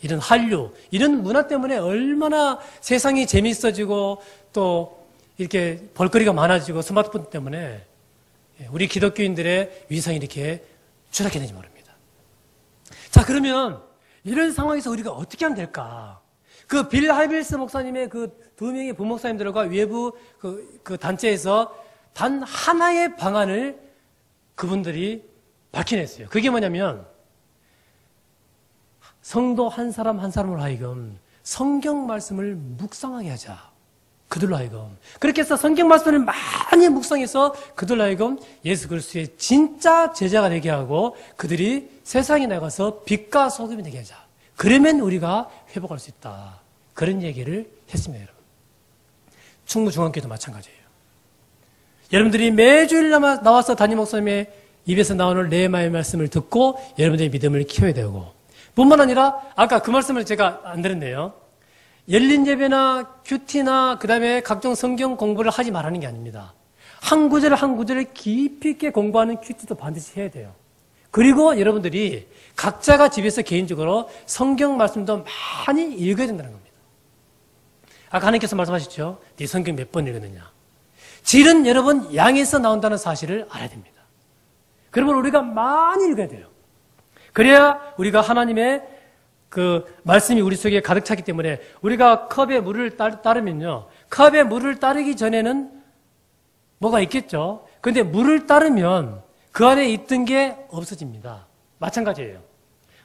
이런 한류, 이런 문화 때문에 얼마나 세상이 재미있어지고 또 이렇게 볼거리가 많아지고 스마트폰 때문에 우리 기독교인들의 위상이 이렇게 추락했는지 모릅니다. 자, 그러면 이런 상황에서 우리가 어떻게 하면 될까? 그 빌 하이빌스 목사님의 그 두 명의 부목사님들과 외부 그 단체에서 단 하나의 방안을 그분들이 밝혀냈어요. 그게 뭐냐면 성도 한 사람 한 사람으로 하여금 성경 말씀을 묵상하게 하자. 그들로 하여금. 그렇게 해서 성경 말씀을 많이 묵상해서 그들로 하여금 예수 그리스도의 진짜 제자가 되게 하고 그들이 세상에 나가서 빛과 소금이 되게 하자. 그러면 우리가 회복할 수 있다. 그런 얘기를 했습니다, 여러분. 충무중앙교회도 마찬가지예요. 여러분들이 매주일 나와서 담임 목사님의 입에서 나오는 레마의 말씀을 듣고 여러분들의 믿음을 키워야 되고, 뿐만 아니라 아까 그 말씀을 제가 안 드렸네요. 열린 예배나 큐티나 그 다음에 각종 성경 공부를 하지 말라는 게 아닙니다. 한 구절 한 구절을 깊이 있게 공부하는 큐티도 반드시 해야 돼요. 그리고 여러분들이 각자가 집에서 개인적으로 성경 말씀도 많이 읽어야 된다는 겁니다. 아까 하나님께서 말씀하셨죠. 네 성경 몇 번 읽었느냐. 질은 여러분 양에서 나온다는 사실을 알아야 됩니다. 그러면 우리가 많이 읽어야 돼요. 그래야 우리가 하나님의 그 말씀이 우리 속에 가득 차기 때문에 우리가 컵에 물을 따르면요. 컵에 물을 따르기 전에는 뭐가 있겠죠. 그런데 물을 따르면 그 안에 있던 게 없어집니다. 마찬가지예요.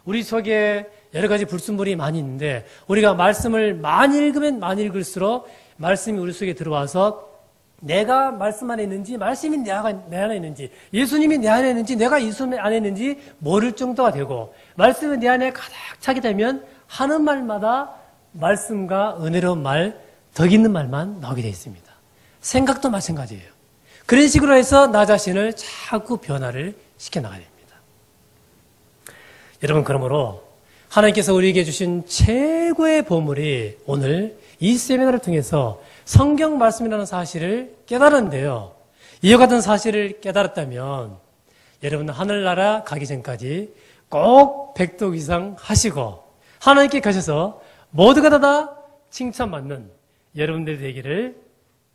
우리 속에 여러 가지 불순물이 많이 있는데 우리가 말씀을 많이 읽으면 많이 읽을수록 말씀이 우리 속에 들어와서 내가 말씀 안에 있는지, 말씀이 내 안에 있는지, 예수님이 내 안에 있는지, 내가 예수님 안에 있는지 모를 정도가 되고, 말씀이 내 안에 가득 차게 되면 하는 말마다 말씀과 은혜로운 말, 덕 있는 말만 나오게 되어 있습니다. 생각도 마찬가지예요. 그런 식으로 해서 나 자신을 자꾸 변화를 시켜나가야 됩니다. 여러분, 그러므로 하나님께서 우리에게 주신 최고의 보물이 오늘 이 세미나를 통해서 성경 말씀이라는 사실을 깨달았는데요. 이와 같은 사실을 깨달았다면 여러분 하늘나라 가기 전까지 꼭 100독 이상 하시고 하나님께 가셔서 모두가 다 칭찬받는 여러분들이 되기를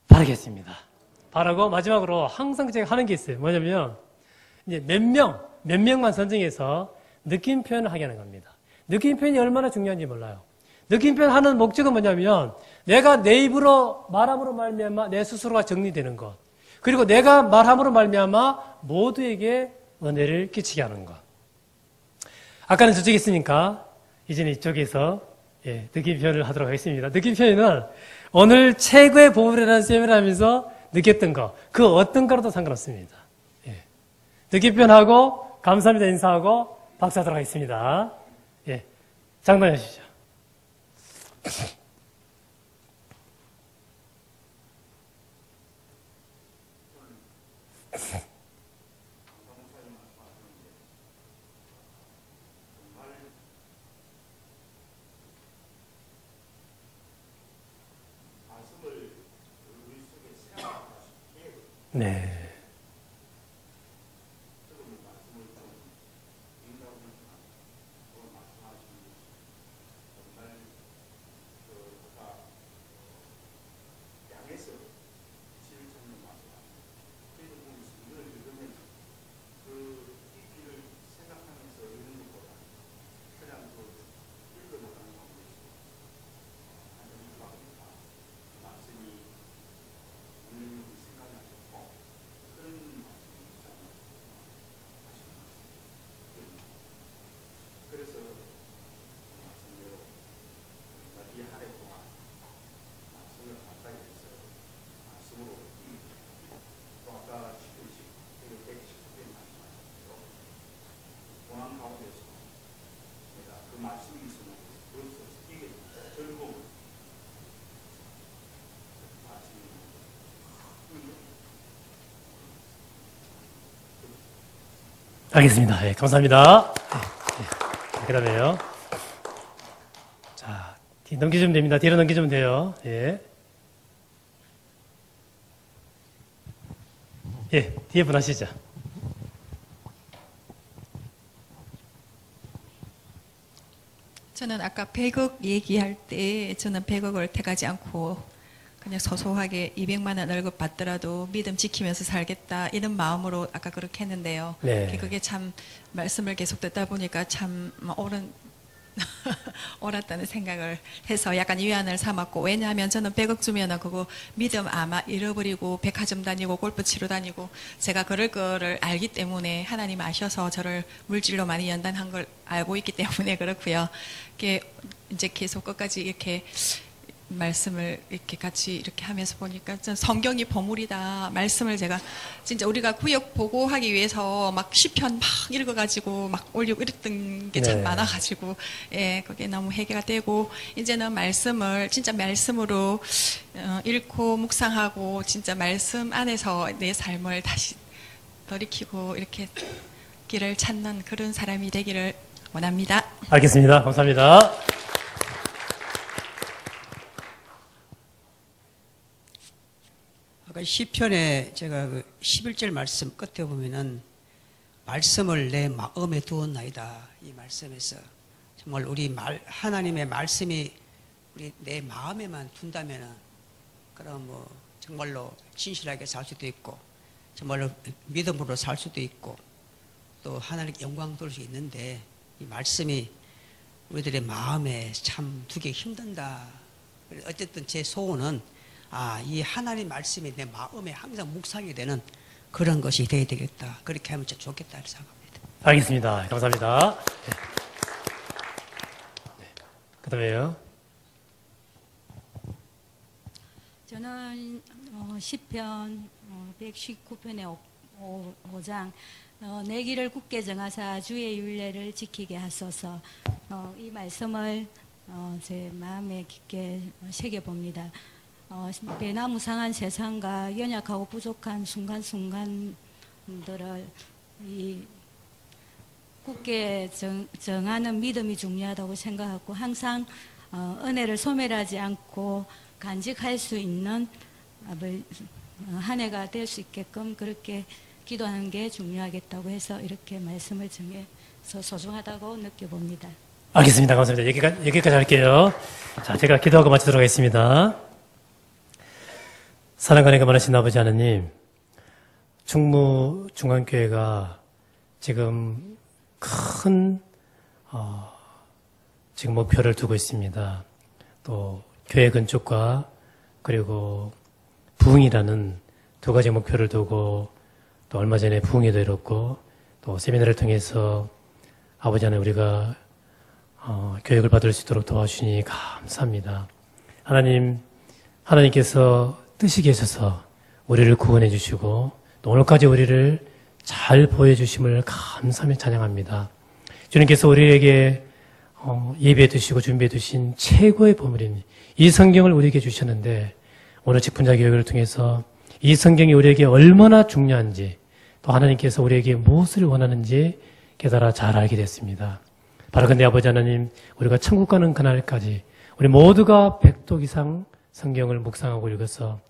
바라겠습니다. 바라고 마지막으로 항상 제가 하는 게 있어요. 뭐냐면 이제 몇 명만 선정해서 느낌 표현을 하게 하는 겁니다. 느낌 표현이 얼마나 중요한지 몰라요. 느낌 표현하는 목적은 뭐냐면 내가 내 입으로 말함으로 말미암아 내 스스로가 정리되는 것, 그리고 내가 말함으로 말미암아 모두에게 은혜를 끼치게 하는 것. 아까는 저쪽에 있으니까 이제는 이쪽에서 느낌 표현을 하도록 하겠습니다. 느낌 표현은 오늘 최고의 보물이라는 세미나를 하면서 느꼈던 거, 그 어떤 거라도 상관없습니다. 느낌 표현하고 감사합니다 인사하고 박수하도록 하겠습니다. 장관해 주시죠. 네. 알겠습니다. 예, 감사합니다. 예, 그 다음에요. 자, 넘기시면 됩니다. 뒤로 넘기시면 돼요. 예. 예, 뒤에 분 하시죠. 저는 아까 100억 얘기할 때 저는 100억을 택하지 않고 그냥 소소하게 200만 원 월급 받더라도 믿음 지키면서 살겠다 이런 마음으로 아까 그렇게 했는데요. 네. 그게 참 말씀을 계속 듣다 보니까 참 옳았다는 생각을 해서 약간 위안을 삼았고, 왜냐하면 저는 100억 주면은 그거 믿음 아마 잃어버리고 백화점 다니고 골프 치러 다니고 제가 그럴 거를 알기 때문에 하나님 아셔서 저를 물질로 많이 연단한 걸 알고 있기 때문에 그렇고요. 이게 이제 계속 끝까지 이렇게 말씀을 이렇게 같이 이렇게 하면서 보니까 전 성경이 보물이다. 말씀을 제가 진짜 우리가 구역 보고하기 위해서 막 시편 막 읽어가지고 막 올리고 이랬던 게 참 네. 많아가지고 예, 그게 너무 해결가 되고 이제는 말씀을 진짜 말씀으로 읽고 묵상하고 진짜 말씀 안에서 내 삶을 다시 돌이키고 이렇게 길을 찾는 그런 사람이 되기를 원합니다. 알겠습니다. 감사합니다. 아까 시편에 제가 그 11절 말씀 끝에 보면은 말씀을 내 마음에 두었나이다. 이 말씀에서 정말 우리 하나님의 말씀이 우리 내 마음에만 둔다면은 그럼 뭐 정말로 진실하게 살 수도 있고 정말로 믿음으로 살 수도 있고 또 하나님께 영광 돌릴 수 있는데 이 말씀이 우리들의 마음에 참 두기 힘든다. 어쨌든 제 소원은 이 하나님 말씀이 내 마음에 항상 묵상이 되는 그런 것이 되어야 되겠다. 그렇게 하면 진짜 좋겠다 생각합니다. 알겠습니다. 감사합니다. 네. 네. 그 다음에요. 저는 시편 119편의 5장 내 길을 굳게 정하사 주의 율례를 지키게 하소서. 이 말씀을 제 마음에 깊게 새겨봅니다. 배나무상한 세상과 연약하고 부족한 순간순간들을 이 굳게 정하는 믿음이 중요하다고 생각하고 항상 은혜를 소멸하지 않고 간직할 수 있는 한 해가 될 수 있게끔 그렇게 기도하는 게 중요하겠다고 해서 이렇게 말씀을 정해서 소중하다고 느껴봅니다. 알겠습니다. 감사합니다. 여기까지 할게요. 자, 제가 기도하고 마치도록 하겠습니다. 사랑과 은혜가 많으신 아버지 하나님, 충무 중앙교회가 지금 큰 지금 목표를 두고 있습니다. 또 교회 건축과 그리고 부흥이라는 두 가지 목표를 두고 또 얼마 전에 부흥회도 이뤘고 또 세미나를 통해서 아버지 하나님 우리가 교육을 받을 수 있도록 도와주시니 감사합니다. 하나님께서 뜻이 계셔서 우리를 구원해 주시고 또 오늘까지 우리를 잘 보여주심을 감사하며 찬양합니다. 주님께서 우리에게 예비해 두시고 준비해 두신 최고의 보물인 이 성경을 우리에게 주셨는데 오늘 직분자 교육을 통해서 이 성경이 우리에게 얼마나 중요한지 또 하나님께서 우리에게 무엇을 원하는지 깨달아 잘 알게 됐습니다. 바로 근데 아버지 하나님, 우리가 천국 가는 그날까지 우리 모두가 100독 이상 성경을 묵상하고 읽어서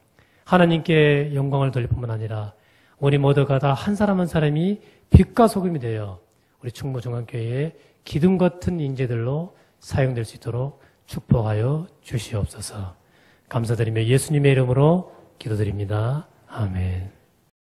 하나님께 영광을 돌릴 뿐만 아니라 우리 모두가 다 한 사람 한 사람이 빛과 소금이 되어 우리 충무중앙교회의 기둥 같은 인재들로 사용될 수 있도록 축복하여 주시옵소서. 감사드리며 예수님의 이름으로 기도드립니다. 아멘.